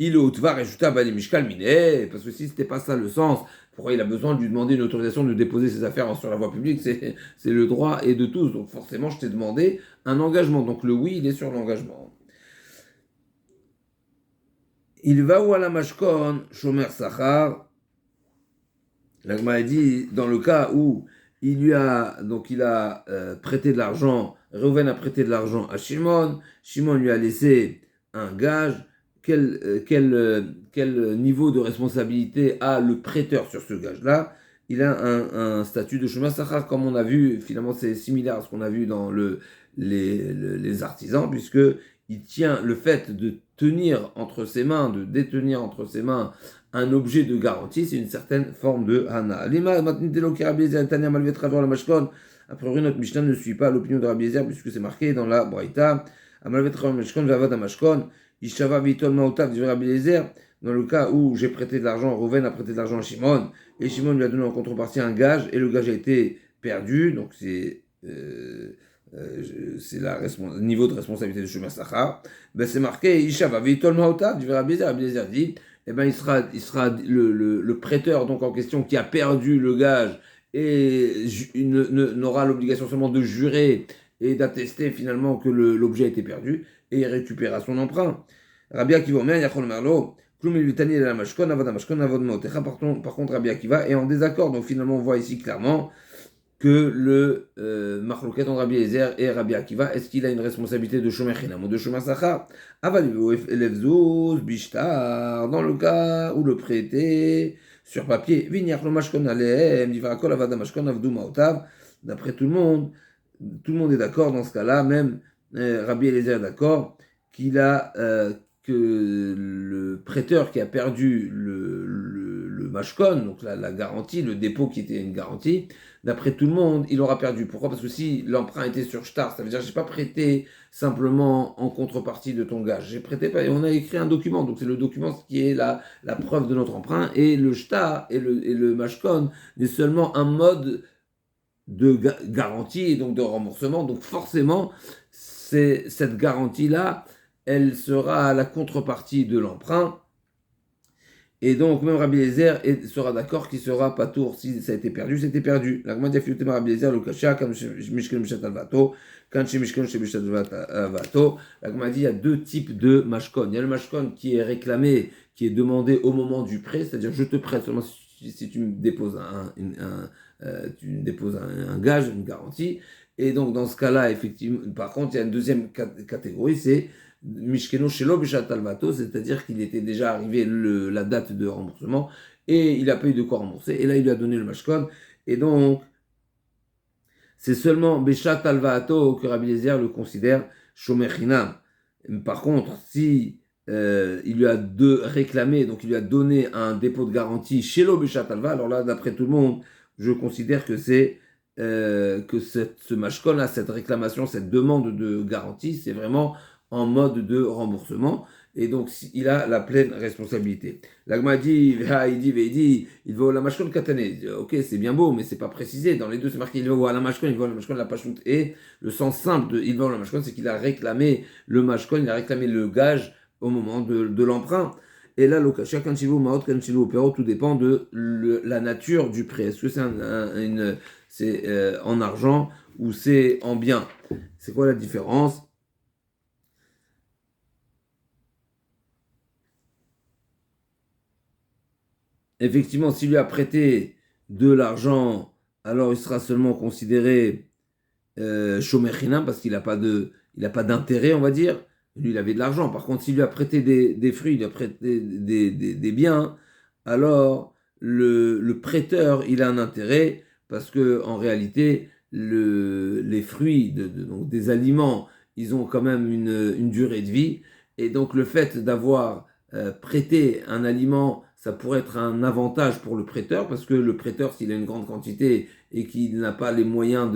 Il otvar et juta bali mishkal miné, parce que si c'était pas ça le sens, pourquoi il a besoin de lui demander une autorisation de déposer ses affaires sur la voie publique, c'est le droit et de tous. Donc forcément, je t'ai demandé un engagement. Donc le oui, il est sur l'engagement. Il va où à la mashkon, shomer sachar. L'agma a dit, dans le cas où il a prêté de l'argent, Reuven a prêté de l'argent à Shimon, Shimon lui a laissé un gage. Quel niveau de responsabilité a le prêteur sur ce gage-là? Il a un statut de chemin sachar, comme on a vu, finalement c'est similaire à ce qu'on a vu dans les artisans, puisque il tient le fait de tenir entre ses mains, de détenir entre ses mains un objet de garantie, c'est une certaine forme de hana. A priori, notre Mishnah ne suit pas l'opinion de Rabbi Eliezer, puisque c'est marqué dans la Braïta. Ishava Vitol Maotav du Rabbi Eliezer, dans le cas où j'ai prêté de l'argent, Reuven a prêté de l'argent à Shimon, et Shimon lui a donné en contrepartie un gage, et le gage a été perdu, donc c'est le niveau de responsabilité de Shomer Sachar. Ben c'est marqué Ishava Vitol Maotav du Rabbi Eliezer. Rabbi Eliezer dit, eh ben il sera le prêteur donc en question qui a perdu le gage et n'aura l'obligation seulement de jurer et d'attester finalement que l'objet a été perdu et il récupérera son emprunt. Rabbi Akiva Omer, Yachol Merlo, Klum Ilvitani la Mashkon, Avoda Mashkon, Avod Motecha. Par contre, Rabbi Akiva est en désaccord. Donc finalement, on voit ici clairement que le Machloket entre Rabbi Eliezer et Rabbi Akiva, est-ce qu'il a une responsabilité de Shomer Chinam ou de Shomer Sachar? Avalivu Elevzouz, Bishtar, dans le cas où le prêté sur papier, Vinyach lo Mashkon Aleem, Divrakol Avada Mashkon Avdu Maotav, d'après tout le monde est d'accord dans ce cas-là, même Rabbi Eliezer est d'accord que le prêteur qui a perdu le mashkon, donc la garantie, le dépôt qui était une garantie, d'après tout le monde, il aura perdu. Pourquoi? Parce que si l'emprunt était sur shtar, ça veut dire que je n'ai pas prêté simplement en contrepartie de ton gage. J'ai prêté, et on a écrit un document, donc c'est le document qui est la preuve de notre emprunt, et le shtar et le mashkon n'est seulement un mode de garantie et donc de remboursement. Donc forcément, cette garantie-là, elle sera la contrepartie de l'emprunt. Et donc, même Rabbi Eliezer sera d'accord qu'il sera pas tour. Si ça a été perdu, c'était perdu. La Gemara dit Rabbi Eliezer, le kasha, quand Mishkel Mishat Alvato, quand chez Mishkel Mishat Alvato. La Gemara dit il y a deux types de mashkon. Il y a le mashkon qui est réclamé, qui est demandé au moment du prêt, c'est-à-dire je te prête seulement si tu me déposes un gage, une garantie. Et donc, dans ce cas-là, effectivement, par contre, il y a une deuxième catégorie, c'est Mishkeno Shelo Bishat Alvato, c'est-à-dire qu'il était déjà arrivé la date de remboursement et il n'a pas eu de quoi rembourser. Et là, il lui a donné le mashkon. Et donc, c'est seulement Bishat Alvato que Rabbi Eliezer le considère Shomer Chinam. Par contre, si il lui a réclamé, donc il lui a donné un dépôt de garantie Shelo Bishat Alva, alors là, d'après tout le monde, je considère que ce mashkon-là, cette réclamation, cette demande de garantie, c'est vraiment en mode de remboursement, et donc il a la pleine responsabilité. L'agma dit, il va au la mashkon katané. Ok, c'est bien beau, mais c'est pas précisé. Dans les deux, c'est marqué il va au la mashkon, la pachout. Et le sens simple de il va au la mashkon, c'est qu'il a réclamé le mashkon, il a réclamé le gage au moment de l'emprunt. Et là, chacun chilo maot, kan chilo opéro, tout dépend de la nature du prêt. Est-ce que c'est en argent ou c'est en bien? C'est quoi la différence? Effectivement, s'il lui a prêté de l'argent, alors il sera seulement considéré Shomer Chinam parce qu'il n'a pas d'intérêt, on va dire. Lui, il avait de l'argent. Par contre, s'il lui a prêté des fruits, il a prêté des biens, alors le prêteur, il a un intérêt parce que en réalité, les fruits, donc des aliments, ils ont quand même une durée de vie. Et donc, le fait d'avoir prêté un aliment, ça pourrait être un avantage pour le prêteur, parce que le prêteur, s'il a une grande quantité, et qu'il n'a pas les moyens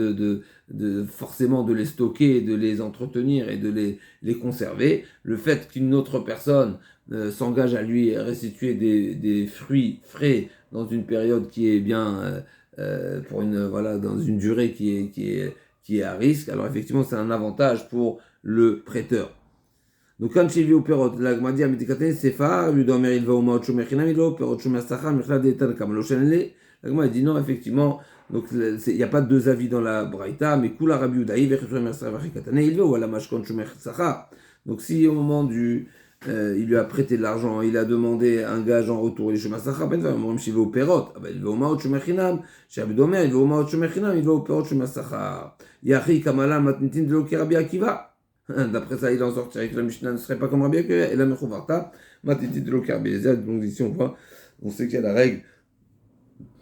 forcément de les stocker, de les entretenir et de les conserver, le fait qu'une autre personne s'engage à lui restituer des fruits frais dans une période qui est bien dans une durée qui est à risque, alors effectivement c'est un avantage pour le prêteur. Donc quand j'ai vu au perot, la Gmadi a médicate Sefa, lui doit il va au Maot Shumechinam, il va au perot Shumastacha, Mechla de Tan Kamaloshenle. La Gmadi dit non, effectivement, donc il n'y a pas deux avis dans la Braïta, mais Kula Rabbi Udaï, Vechusha Mersa Vachikatane, il va ou à la Mashkon Shumechacha. Donc si au moment il lui a prêté de l'argent, il a demandé un gage en retour, il Shumastacha, ben va, même s'il va au perot, il va au Maot Shumechinam, Shabbi Domer, il va au Maot Shumechinam, il va au perot Shumastacha. Yachi Kamala Matnitin de Loki Rabbi Akiva. D'après ça, il en sortirait que la Mishnah ne serait pas comme Rabbi Akiva, et la Mechovarta, Matiti de l'Okarbiezad. Donc ici, on sait qu'il y a la règle,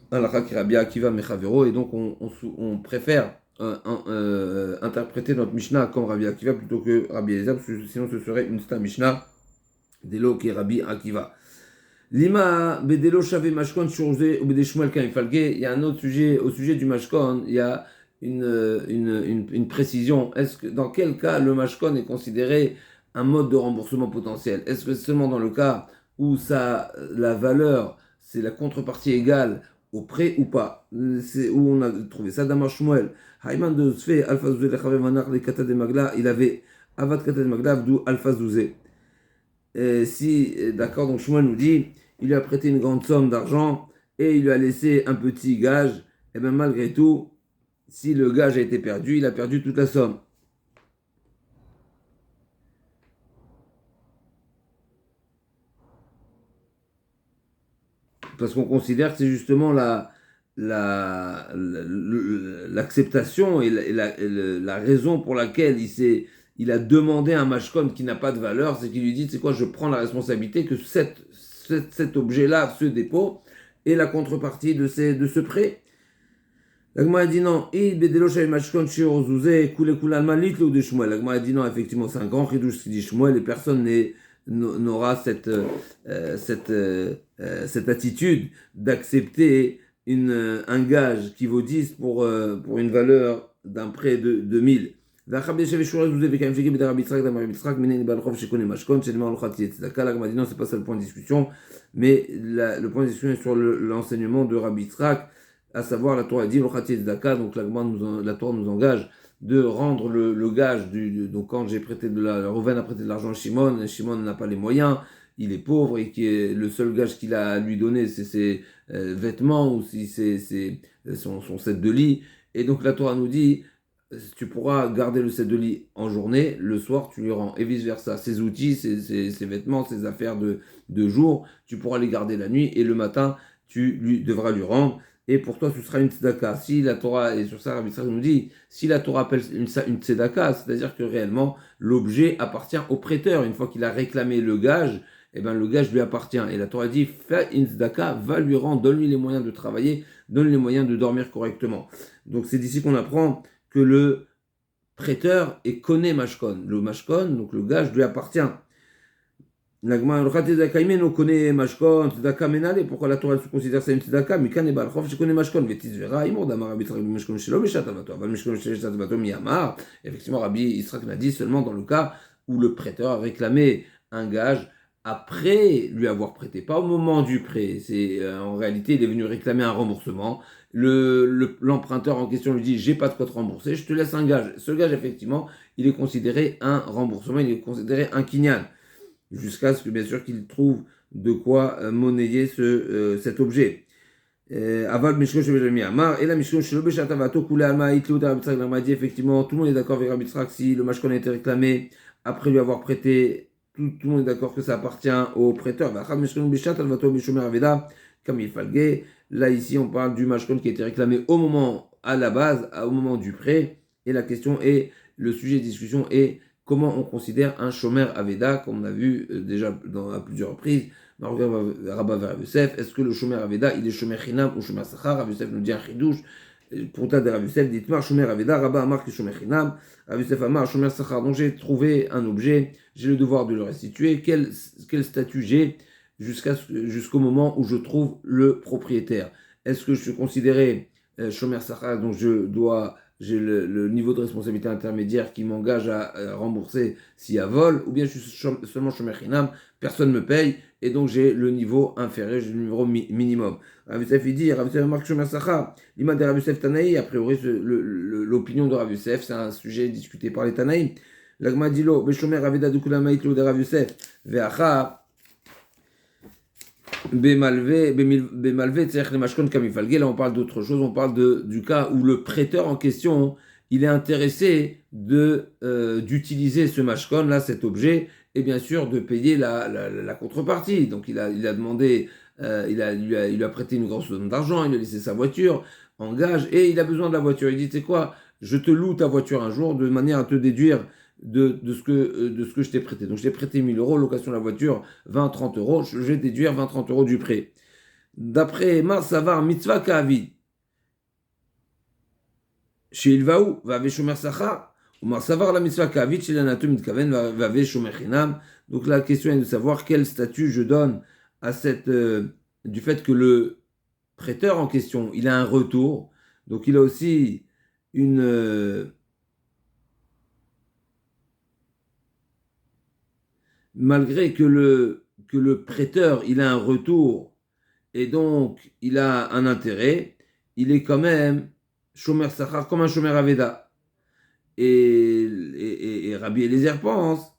Alakha qui Rabbi Akiva Mechavero, et donc on préfère interpréter notre Mishnah comme Rabbi Akiva plutôt que Rabbi Eliezer, parce que sinon ce serait une Stam Mishnah, Delo qui est Rabbi Akiva. Lima Bedelo Shave Mashkon Shurze ou Bedeshmuel Kaimfalge, il y a un autre sujet, au sujet du Mashkon, il y a une précision. Est-ce que dans quel cas le mashkon est considéré un mode de remboursement potentiel? Est-ce que c'est seulement dans le cas où la valeur, c'est la contrepartie égale au prêt ou pas? C'est où on a trouvé ça. Damar Shmuel, Haïman de Zfe, Alpha Zouzé, Lechavé Manar, les Kata de Magla, il avait Avad Kata de Magla, d'où Alpha Zouzé. D'accord, donc Shmuel nous dit, il lui a prêté une grande somme d'argent et il lui a laissé un petit gage, et bien malgré tout, si le gage a été perdu, il a perdu toute la somme. Parce qu'on considère que c'est justement l'acceptation et la raison pour laquelle il a demandé un mashkon qui n'a pas de valeur, c'est qu'il lui dit, c'est quoi, je prends la responsabilité que cet objet-là, ce dépôt, est la contrepartie de ce prêt. L'agma a dit non, l'agma a dit non, effectivement, c'est un grand chidouche ce qui dit Shmuel, et personne n'aura cette attitude d'accepter un gage qui vaut 10 pour une valeur d'un prêt de 1000. L'agma a dit non, c'est pas ça le point de discussion, mais le point de discussion est sur l'enseignement de Rabbi Yitzhak, à savoir la Torah dit donc la Torah nous engage de rendre le gage donc quand j'ai prêté Rouven a prêté de l'argent à Shimon n'a pas les moyens, il est pauvre et le seul gage qu'il a à lui donner c'est ses vêtements ou si c'est son set de lit, et donc la Torah nous dit tu pourras garder le set de lit en journée, le soir tu lui rends, et vice versa, ses outils, ses vêtements, ses affaires de jour, tu pourras les garder la nuit, et le matin tu devras lui rendre. Et pour toi, ce sera une tzedaka. Si la Torah, et sur ça, Rabbi Yitzhak nous dit, si la Torah appelle une tzedaka, c'est-à-dire que réellement, l'objet appartient au prêteur. Une fois qu'il a réclamé le gage, eh ben, le gage lui appartient. Et la Torah dit, fais une tzedaka, va lui rendre, donne-lui les moyens de travailler, donne-lui les moyens de dormir correctement. Donc c'est d'ici qu'on apprend que le prêteur connaît mashkon. Le mashkon, donc le gage, lui appartient. Pourquoi la Torah se considère ça une tzedaka? Mikan et Balchov, je connais Mashkon, Vetis Vera, Imor, Damar Rabbi Yitzhak, Mashkon Shelo, Beshat Avato, Aval Mashkon Shelo, Beshat Avato, Miyamar. Effectivement, Rabbi Yitzhak l'a dit seulement dans le cas où le prêteur a réclamé un gage après lui avoir prêté, pas au moment du prêt. En réalité, il est venu réclamer un remboursement. L'emprunteur en question lui dit j'ai pas de quoi te rembourser, je te laisse un gage. Ce gage, effectivement, il est considéré un remboursement, il est considéré un kinyan, jusqu'à ce que bien sûr qu'il trouve de quoi monnayer cet objet. Aval Mishko Shebelami Amar, et la Mishko Shelo Beshat Avato Kule Alma Itlu Rabbi Yitzhak m'a dit effectivement, tout le monde est d'accord avec Rabbi Yitzhak, si le mashkon a été réclamé après lui avoir prêté, tout le monde est d'accord que ça appartient au prêteur. Vachad Mishko Beshat Avato Mishomer Aveda, comme il falguait. Là ici on parle du mashkon qui a été réclamé au moment, à la base, au moment du prêt, et la question est, le sujet de discussion est comment on considère un shomer aveda, comme on a vu déjà à plusieurs reprises. Rabba Rav Yosef, est-ce que le shomer aveda, il est shomer chinam ou shomer sachar? Rav Yosef nous dit un chidouche. Pour ta de Rav Yosef, dites-moi shomer aveda, Rabba Amar qui shomer chinam, Rav Yosef Amar shomer sachar. Donc j'ai trouvé un objet, j'ai le devoir de le restituer. Quel statut j'ai jusqu'au moment où je trouve le propriétaire? Est-ce que je suis considéré Shomer Sachar, donc j'ai le niveau de responsabilité intermédiaire qui m'engage à rembourser s'il y a vol, ou bien je suis seulement Shomer Chinam, personne ne me paye, et donc j'ai le niveau inférieur, j'ai le niveau minimum. Rav Yosef il dit, Rav Yosef marque Shomer Sachar, l'imam de Rav Yosef Tanaï, a priori l'opinion de Rav Yosef, c'est un sujet discuté par les Tanaïm. L'agma dit lo, Beshomer Aveda de Kulamaïtlo de Rav Yosef, Ve'acha, Bemalvé, c'est-à-dire les mashkon kamifalgué, là on parle d'autre chose, on parle du cas où le prêteur en question, il est intéressé d'utiliser ce mashkon, là, cet objet, et bien sûr de payer la contrepartie. Donc il a demandé, il lui a prêté une grosse somme d'argent, il lui a laissé sa voiture en gage, et il a besoin de la voiture. Il dit, tu sais quoi, je te loue ta voiture un jour de manière à te déduire de ce que je t'ai prêté. Donc je t'ai prêté 1000 euros, location de la voiture 20-30 euros, je vais déduire 20-30 euros du prêt. D'après Mar Savar Mitzvah Ka'avid, chez Ilvaou, Vave Shomer Sachar, ou Mar Savar la Mitzvah Ka'avid, chez l'Anatum Mitkaven, Vave Shomer Chinam. Donc la question est de savoir quel statut je donne à du fait que le prêteur en question, il a un retour, donc il a aussi malgré que le prêteur, il a un retour et donc il a un intérêt, il est quand même Shomer Sachar comme un Shomer Aveda. Et Rabbi Eliezer pense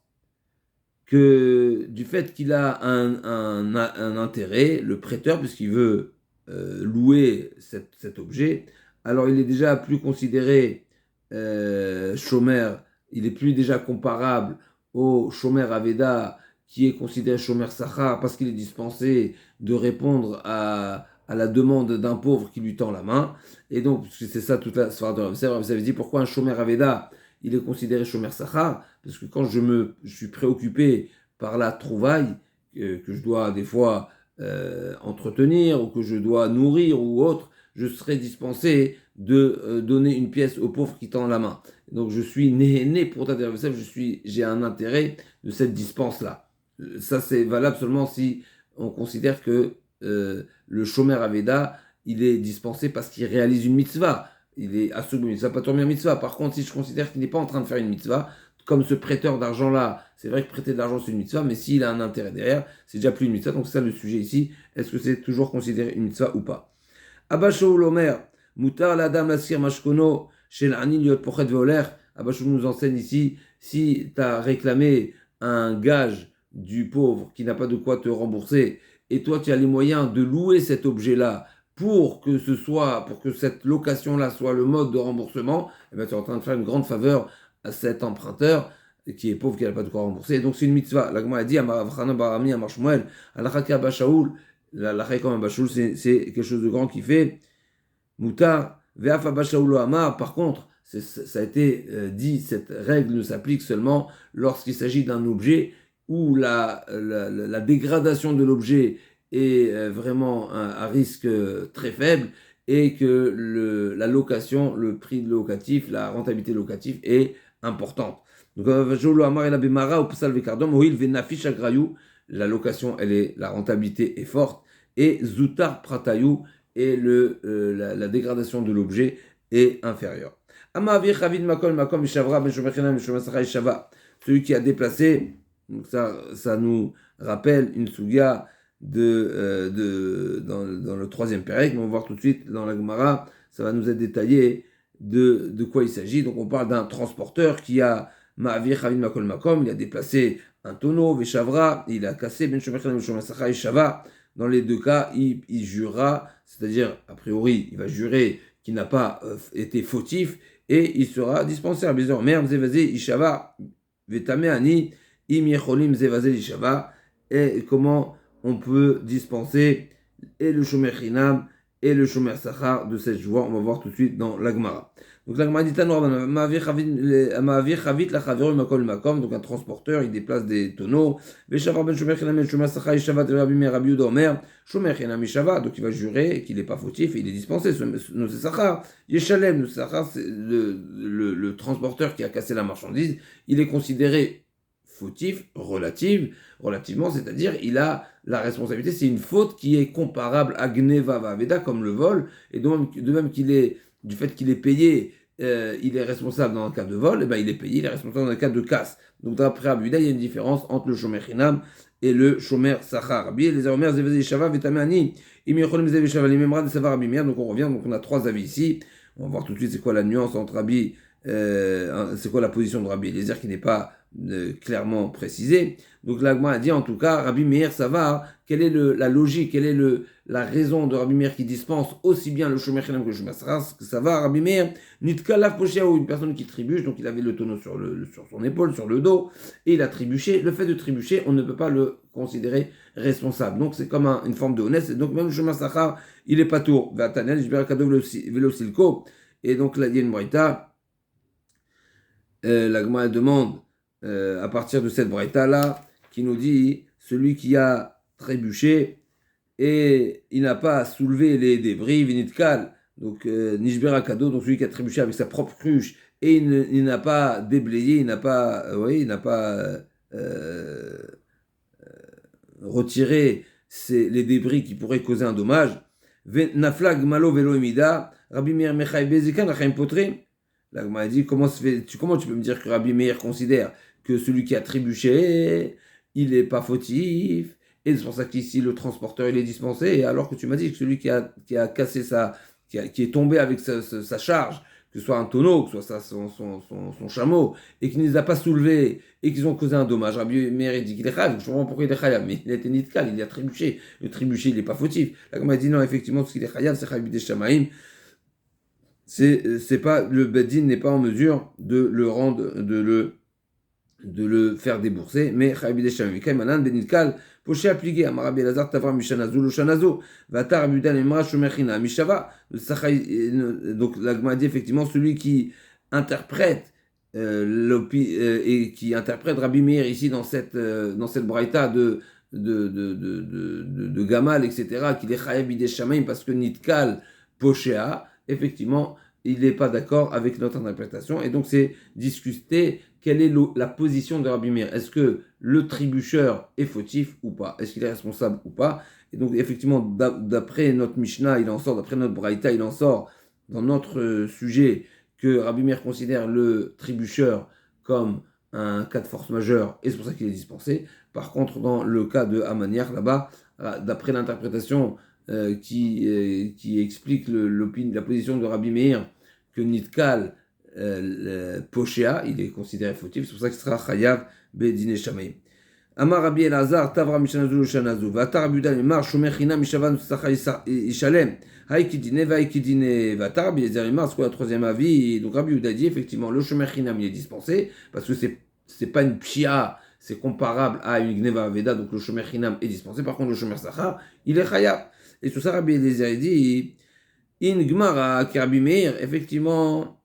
que du fait qu'il a un intérêt, le prêteur, puisqu'il veut louer cet objet, alors il est déjà plus considéré Shomer, il est plus déjà comparable au Shomer Aveda qui est considéré Shomer Sachar parce qu'il est dispensé de répondre à la demande d'un pauvre qui lui tend la main. Et donc, c'est ça toute la soirée de Rav Yosef. Rav Yosef dit pourquoi un Shomer Aveda il est considéré Shomer Sachar, parce que quand je suis préoccupé par la trouvaille que je dois des fois entretenir ou que je dois nourrir ou autre, je serai dispensé de donner une pièce au pauvre qui tend la main. Donc je suis né pour Rav Yosef, j'ai un intérêt de cette dispense-là. Ça c'est valable seulement si on considère que le Shomer Aveda, il est dispensé parce qu'il réalise une mitzvah. Il est assoubou mitzvah, pas tourner mitzvah. Par contre, si je considère qu'il n'est pas en train de faire une mitzvah, comme ce prêteur d'argent-là, c'est vrai que prêter de l'argent c'est une mitzvah, mais s'il a un intérêt derrière, c'est déjà plus une mitzvah. Donc c'est ça le sujet ici. Est-ce que c'est toujours considéré une mitzvah ou pas? Abba Shaul Omer, Mutar l'Adam Lassir Mashkono, Shel Ani Liot Pochet Veoler. Abba Shaul nous enseigne ici, si tu as réclamé un gage du pauvre qui n'a pas de quoi te rembourser, et toi tu as les moyens de louer cet objet-là, pour que cette location-là soit le mode de remboursement, eh bien, tu es en train de faire une grande faveur à cet emprunteur qui est pauvre, qui n'a pas de quoi rembourser. Donc c'est une mitzvah. L'Agma a dit, c'est quelque chose de grand qui fait. Moutar, ve'af abashaoul amar. Par contre, ça a été dit, cette règle ne s'applique seulement lorsqu'il s'agit d'un objet où la dégradation de l'objet est vraiment à risque très faible et que la location, le prix locatif, la rentabilité locative est importante. Donc, la location, la rentabilité est forte et Zoutar Pratayou et la dégradation de l'objet est inférieure. Celui qui a déplacé, donc ça nous rappelle une souga dans le troisième pérec, mais on va voir tout de suite dans la Gemara, ça va nous être détaillé de quoi il s'agit. Donc on parle d'un transporteur qui a Ma'avir Chavin Makol Makom, il a déplacé un tonneau, Veshavra, il a cassé Ben Shomer Chinam Shomer Sachar Shava. Dans les deux cas, il jurera, c'est-à-dire, a priori, il va jurer qu'il n'a pas été fautif et il sera dispensé à besoin. Merde, Zevazé, Ishava, Vetameani, Im Yecholim Zevazé, Ishava. Et comment on peut dispenser et le Shomer Chinam et le Shomer Sachar de cette joie. On va voir tout de suite dans l'Agmara. Donc l'Agmara dit donc un transporteur, il déplace des tonneaux. Donc il va jurer qu'il n'est pas fautif et il est dispensé. Le Sachar, c'est le transporteur qui a cassé la marchandise, il est considéré fautif relativement, c'est-à-dire il a la responsabilité, c'est une faute qui est comparable à Gneva Vaveda, comme le vol, et de même du fait qu'il est payé, il est responsable dans le cas de vol, et ben il est payé, il est responsable dans le cas de casse. Donc d'après Abuda, il y a une différence entre le Shomer Chinam et le Shomer Sachar. Les Omer Zeveze Shava Vetamani, Imiecholim Zeve Shava Limemra de Savar Abimir. Donc on revient, donc on a trois avis ici. On va voir tout de suite c'est quoi la nuance entre Rabbi, c'est quoi la position de Rabbi Eliezer qui n'est pas clairement précisée. Donc l'Agma a dit en tout cas, Rabbi Meir Savar, quelle est la logique, quelle est la raison de Rabbi Meir qui dispense aussi bien le Shomer Chinam que le Shomer Sachar, que ça va, Rabbi Meir, Nitka Lav Poshéaou, une personne qui trébuche, donc il avait le tonneau sur son épaule, sur le dos, et il a trébuché. Le fait de trébucher, on ne peut pas le considérer responsable. Donc c'est comme une forme de honnête, donc même le Shomer Sachar, il est pas tour. Vatanel, Jberakado Velosilko, et donc là il y a une braïta, l'Agma demande, à partir de cette braïta là, qui nous dit, celui qui a trébuché, et il n'a pas soulevé les débris, Vinitkal, donc Nishbera Kado, donc celui qui a trébuché avec sa propre cruche, et il n'a pas déblayé, il n'a pas retiré les débris qui pourraient causer un dommage. Naflag malo velo emida, Rabbi Meir Mechaï Bezikan, Rachaim Potrim. La Gemara a dit, comment tu peux me dire que Rabbi Meir considère que celui qui a trébuché, il n'est pas fautif, et c'est pour ça qu'ici le transporteur il est dispensé, alors que tu m'as dit que celui qui a cassé qui est tombé avec sa charge, que ce soit un tonneau, que ce soit son chameau, et qui ne les a pas soulevés, et qu'ils ont causé un dommage, Rabbi Meir dit qu'il est chayav, je comprends pourquoi il est chayav, mais il a été nitkal, il a trébuché, le trébuché il n'est pas fautif. La Gemara a dit non, effectivement, ce qu'il est chayav, c'est chayav des shamaïm, c'est pas, le Beddin n'est pas en mesure de le rendre, de le faire débourser, mais Chayav des Shamaim, Kaimanan, Benilkal, Poché appliqué, Amarabi Lazar, Tavra, Mishanazu, Loshanazo, Vatar, Abudan, Emra, Shomerchina, Mishava, donc l'Agma dit effectivement celui qui interprète et qui interprète Rabbi Meir ici dans cette braïta de Gamal, etc., qu'il est Chayav des Shamaim parce que Nitkal, Poshéa, effectivement, il n'est pas d'accord avec notre interprétation, et donc c'est discuter quelle est la position de Rabbi Meir. Est-ce que le trébucheur est fautif ou pas? Est-ce qu'il est responsable ou pas? Et donc effectivement, d'après notre Mishnah, il en sort, d'après notre Braïta, il en sort dans notre sujet que Rabbi Meir considère le trébucheur comme un cas de force majeure, et c'est pour ça qu'il est dispensé. Par contre, dans le cas de Amaniach, là-bas, d'après l'interprétation qui explique la position de Rabbi Meir, que Nitkal Poshéa, il est considéré fautif, c'est pour ça qu'il sera Chayav Bedine Shamaim. Amar Rabbi Elazar, Tavra Mishanazu Shanazu, Vatar Abudan, Mar Shomer China Mishavan Sacha Ishalem, Haïkidine, Vaïkidine, Vatar, Rabbi Elazar, Mar, c'est quoi le troisième avis? Donc Rabbi Uda dit effectivement, le Shomer China il est dispensé, parce que c'est pas une pshia, c'est comparable à une Gneva Veda, donc le Shomer Chinam est dispensé. Par contre, le Shomer Sachar, il est Chayav. Et sur ça, Rabbi Eliezer dit, In Gmara, Rabbi Meir, effectivement,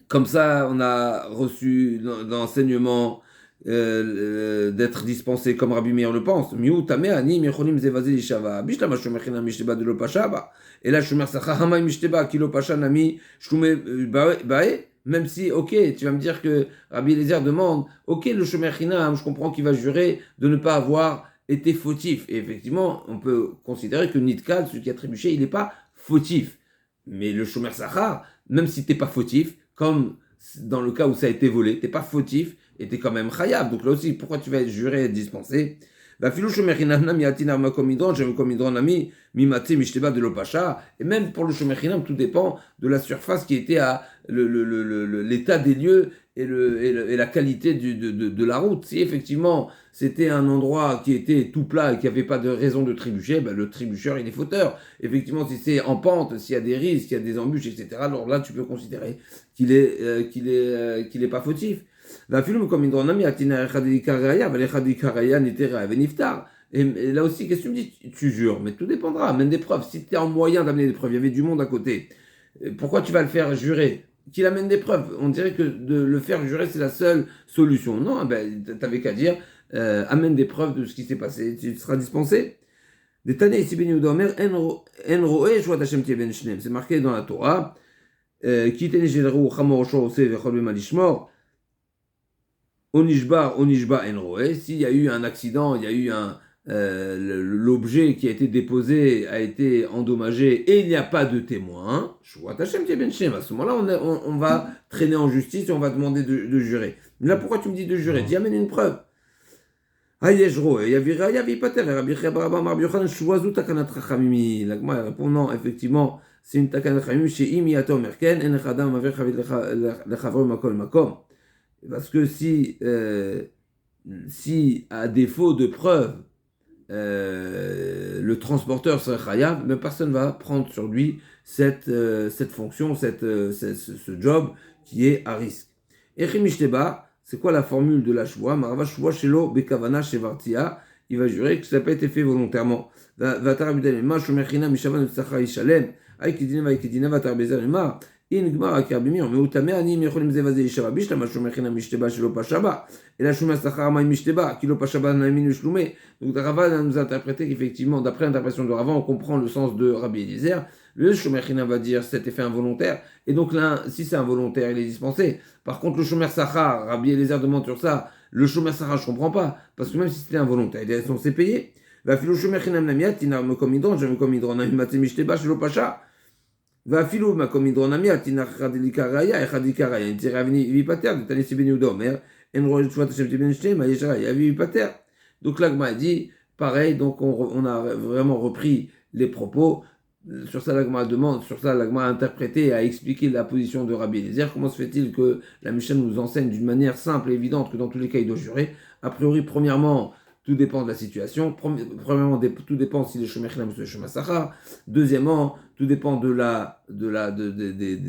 comme ça, on a reçu dans l'enseignement d'être dispensé comme Rabbi Meir le pense. Miou Tameh Ani Mechonim Zevazi Lishava, Bishlama Shomer Chinam Mishteba de Lopashaba, et là Shomer Sachar Hamay Mishteba, Kilo Pasha Nami, Shlume Bae. Même si, ok, tu vas me dire que Rabbi Eliezer demande, ok, le Shomer Chinam, je comprends qu'il va jurer de ne pas avoir été fautif. Et effectivement, on peut considérer que Nitkal, celui qui a trébuché, il n'est pas fautif. Mais le Shomer Sachar, même si tu n'es pas fautif, comme dans le cas où ça a été volé, tu n'es pas fautif et tu es quand même chayav. Donc là aussi, pourquoi tu vas être juré et dispensé? Et même pour le Shomer Chinam, tout dépend de la surface qui était à l'état des lieux et la qualité de la route. Si effectivement c'était un endroit qui était tout plat et qui n'avait pas de raison de trébucher, ben le trébucheur il est fauteur. Effectivement, si c'est en pente, s'il y a des risques, s'il y a des embûches, etc., alors là tu peux considérer qu'il est pas fautif. Et là aussi, qu'est-ce que tu me dis? Tu jures, mais tout dépendra, amène des preuves. Si tu es en moyen d'amener des preuves, il y avait du monde à côté, pourquoi tu vas le faire jurer? Qu'il amène des preuves. On dirait que de le faire jurer, c'est la seule solution. Non, ben, tu n'avais qu'à dire, amène des preuves de ce qui s'est passé, tu seras dispensé. C'est marqué dans la Torah, Onishba Enroé, s'il y a eu un accident, il y a eu l'objet qui a été déposé a été endommagé et il n'y a pas de témoin, à ce moment-là, on va traîner en justice et on va demander de jurer. Là, pourquoi tu me dis de jurer? Dis, amène une preuve. Répond non, effectivement, c'est une takana chamim chez imi atom merken en echadam maver chavit lechavro makol makom. Parce que si à défaut de preuve, le transporteur serait chayav, mais personne ne va prendre sur lui cette fonction, ce job qui est à risque. Echimishteba, c'est quoi la formule de la choua? Marava choua shelo bekavana shevartia, il va jurer que ça n'a pas été fait volontairement. Vatarabidalema shomechina mishavan utsacha ishalem, aikidina vaikidina vatarabezalema. In gmar akarbimir, mais utame ani mecholim zevaze ishaba bishlama shomechina mishteba shelo pashaba. Et la chouma sachar maï mishteba, kilo pashaba namin shlume. Donc Rava nous a interprété qu'effectivement, d'après l'interprétation de Rava, on comprend le sens de Rabbi Eliezer. Le Shomer China va dire cet effet involontaire, et donc là, si c'est involontaire, il est dispensé. Par contre, le Shomer Sachar, Rabbi Eliezer demande sur ça, le Shomer Sachar, je ne comprends pas, parce que même si c'était involontaire, il est censé payer. Va filo Shomer China Namiat, Tina Mekomidron, je Mekomidron, Namimaté Mishteba, Shelo Pacha. Va filo Mekomidron Namiat, Tina Khadilika Raya, et Khadilika Raya, une tiravini vipater, de Tanissi Ben Yuda Omer, Enroy Chouat Hashem Tibin Shtem, Ayeshara, Yavi vipater. Donc l'Agma a dit, pareil, donc on a vraiment repris les propos. Sur ça, l'Agma demande, sur ça, l'Agma a interprété et a expliqué la position de Rabbi Eliezer. Comment se fait-il que la Mishnah nous enseigne d'une manière simple et évidente que dans tous les cas, il doit jurer? A priori, premièrement, tout dépend de la situation. Premièrement, tout dépend si les Shomer Chinam ou les Shomer Sachar. Deuxièmement, tout dépend de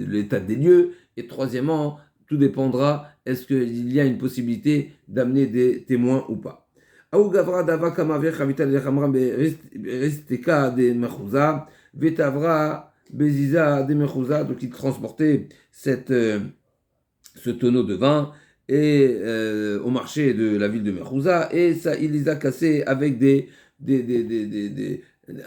l'état des lieux. Et troisièmement, tout dépendra, est-ce qu'il y a une possibilité d'amener des témoins ou pas. Aou Gavra Dava Kamaver Chavita de Chamra Risteka de Mechouza. Vetavra Beziza de Mechouza, donc il transportait ce tonneau de vin et au marché de la ville de Mechouza, et ça, il les a cassés avec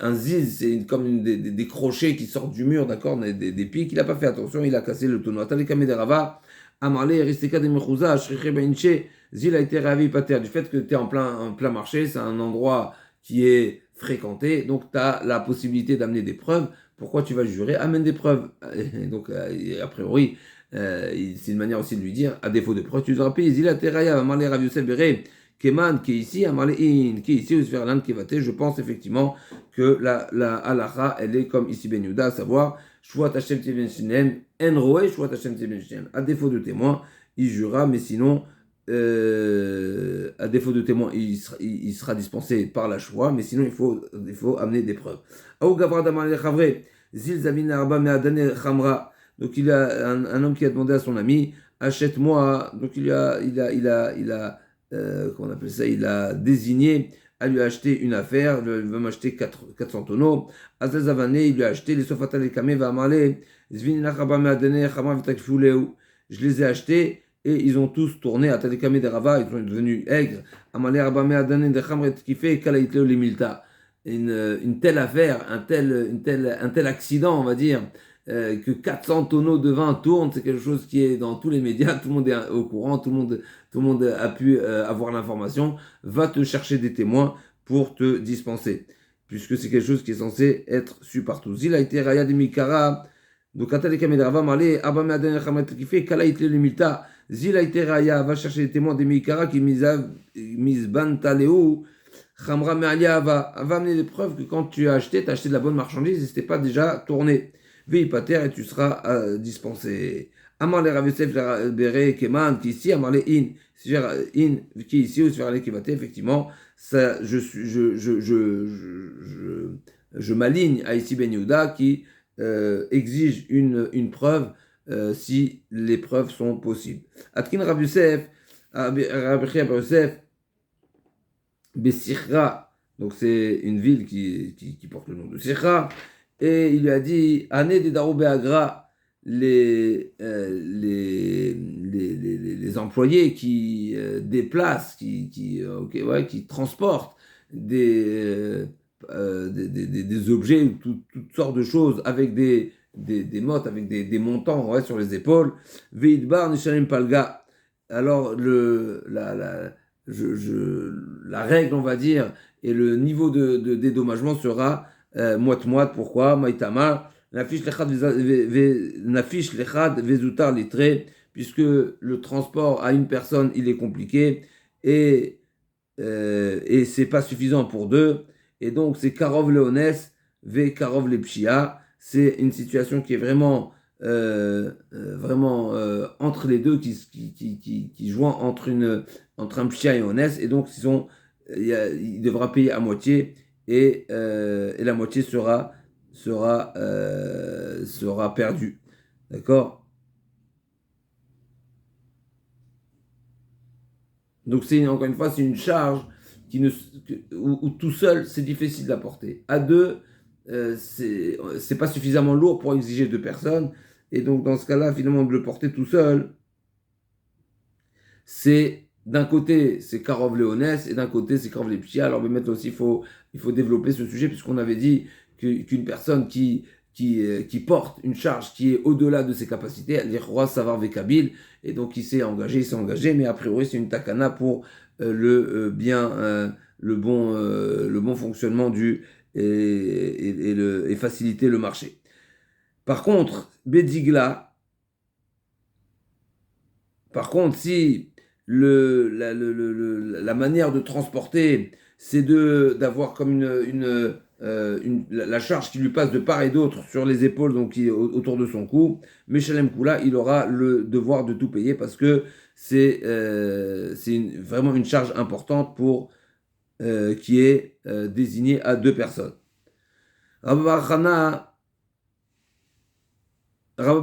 un ziz, c'est comme des crochets qui sortent du mur, d'accord, des pics. Il n'a pas fait attention, il a cassé le tonneau. Atalekame de Rava, Amarle, Risteka de Mechouza, Shriche Benche, Zil a été ravi pater du fait que tu es en plein marché, c'est un endroit qui est fréquenté, donc tu as la possibilité d'amener des preuves. Pourquoi tu vas jurer? Amène des preuves. Et donc, a priori, c'est une manière aussi de lui dire, à défaut de preuves, tu dois payer. Zila Teraya, Amarle Rav Yosef Bere, Keman, qui est ici, Amarle In, qui est ici, Usverlan, qui va te. Je pense effectivement que la halacha, elle est comme ici Ben Yuda, à savoir, Shvuat Hashem Tibin Shinem, Enroe, Shvuat Hashem Tibin Shinem. À défaut de témoin, il jurera, mais sinon, à défaut de témoin, il sera dispensé par la choix, mais sinon il faut amener des preuves. Donc il y a un homme qui a demandé à son ami, achète-moi. Donc il a comment on appelle ça, il a désigné à lui acheter une affaire, il va m'acheter 400 tonneaux. Azazavane, il lui a acheté les sofatal et kamé va amarler. Je les ai achetés. Et ils ont tous tourné à Tadekame de Rava, ils sont devenus aigres. Amalé Rabame Adané de Khamret qui fait Kalaïtleo Limilta. Une telle affaire, un tel accident, on va dire, que 400 tonneaux de vin tournent, c'est quelque chose qui est dans tous les médias, tout le monde est au courant, tout le monde a pu avoir l'information. Va te chercher des témoins pour te dispenser, puisque c'est quelque chose qui est censé être su partout. Zil a été Raya de Mikara. Donc, Tadekame de Rava, Amalé Rabame Adané de Khamret qui fait Kalaïtleo Limilta. Zila Raya va chercher les témoins des Meikara qui misbantaleu. Khamra Me'alia va amener des preuves que quand tu as acheté de la bonne marchandise et c'était pas déjà tourné. Veipater et tu seras dispensé. Amar le Rav Yosef Bere Keman qui ici, Amar le In qui ici, ou Sverale qui baté, effectivement, ça, je m'aligne à ici Ben Yehuda qui exige une preuve. Si les preuves sont possibles. Atkin Rav Yosef, Bessichra, donc c'est une ville qui porte le nom de Sichra, et il lui a dit, Ané de Daroube Agra, les employés qui déplacent, qui transportent des objets, toutes sortes de choses avec des mottes, avec des montants sur les épaules. Veidbar Nishalim Palga. Alors la règle, on va dire, et le niveau de dédommagement sera moite-moite. Pourquoi? Maïtama, nafish lechad vezutar litré, puisque le transport à une personne, il est compliqué, et c'est pas suffisant pour deux, et donc c'est karov leones, ve karov le pshia, c'est une situation qui est vraiment entre les deux, qui joue entre un pshia et honnête, et donc il devra payer à moitié, et la moitié sera perdue. D'accord? Donc encore une fois, c'est une charge où tout seul, c'est difficile de la porter. À deux, c'est pas suffisamment lourd pour exiger deux personnes. Et donc, dans ce cas-là, finalement, de le porter tout seul, c'est d'un côté, c'est Karov Léonès, et d'un côté, c'est Karov Lepchia. Alors, maintenant aussi, il faut développer ce sujet, puisqu'on avait dit qu'une personne qui porte une charge qui est au-delà de ses capacités, elle dit Roi Savar Vekabil, et donc il s'est engagé, mais a priori, c'est une takana pour le bon fonctionnement et faciliter le marché. Par contre, Bedigla, si la manière de transporter, c'est d'avoir comme la charge qui lui passe de part et d'autre sur les épaules, donc autour de son cou, Meshalem Kula, il aura le devoir de tout payer parce que c'est vraiment une charge importante qui est désignée à deux personnes. Rabbi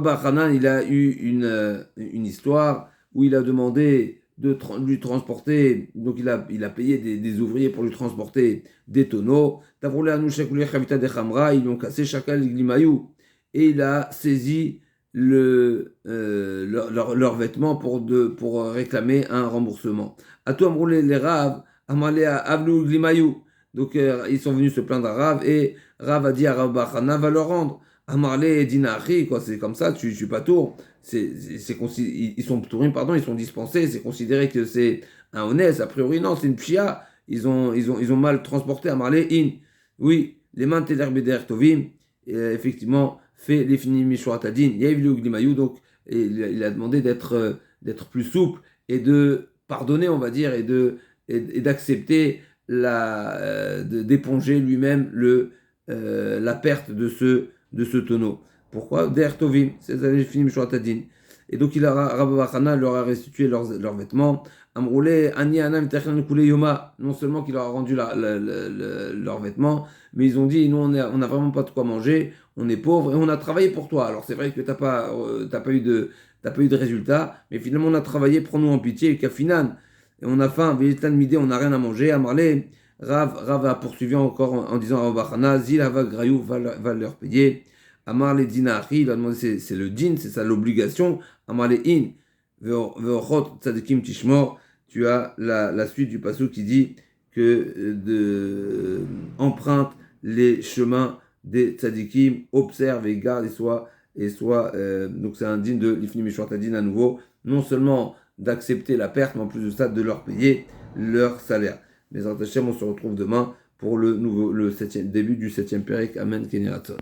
Bar Hanan, il a eu une histoire où il a demandé de lui transporter, donc il a payé des ouvriers pour lui transporter des tonneaux. Ils lui ont cassé chacun les glimayou, et il a saisi leurs vêtements pour réclamer un remboursement. À tout amroulé les Rav, Amalé à Avlou glimayou. Donc ils sont venus se plaindre à Rav, et Rav a dit à Rav Bar Hanan va leur rendre. Amarle Dinachi, quoi, c'est comme ça, tu pas tour. Ils sont tourim, pardon, ils sont dispensés, c'est considéré que c'est un honnête. A priori, non, c'est une pshia. Ils ont mal transporté Amarle in. Oui, les mains Teder Tovim, effectivement, fait les finis Mishwatadin. Yaivlu Glimayou, donc il a demandé d'être plus souple et de pardonner, on va dire, et d'accepter d'éponger lui-même la perte de ce tonneau. Pourquoi? Der Tovim, c'est les finis Mishwatadin. Et donc Rabbi Bachana leur a restitué leurs vêtements. Amroulé, Ani Anam Technan Kule Yoma. Non seulement qu'il leur a rendu leurs vêtements, mais ils ont dit nous on a vraiment pas de quoi manger, on est pauvres et on a travaillé pour toi. Alors c'est vrai que t'as pas eu de résultat, mais finalement on a travaillé, prends-nous en pitié, Kafinan. Et on a faim, Vélitan Midé, on n'a rien à manger. Amarlé, Rav a poursuivi encore en disant à Rabbi Bachana, Zil Hava Grayou va leur payer. Amar le dinachi, il a demandé, c'est le din, c'est ça l'obligation. Amar le in, ve'ochot tzadikim tishmor, tu as la suite du passage qui dit que emprunte les chemins des tzadikim, observe et garde donc c'est un din de l'ifni mishwatadin à nouveau, non seulement d'accepter la perte, mais en plus de ça, de leur payer leur salaire. Mais en Hachem, on se retrouve demain pour le début du 7e pérec. Amen, Kenyaton.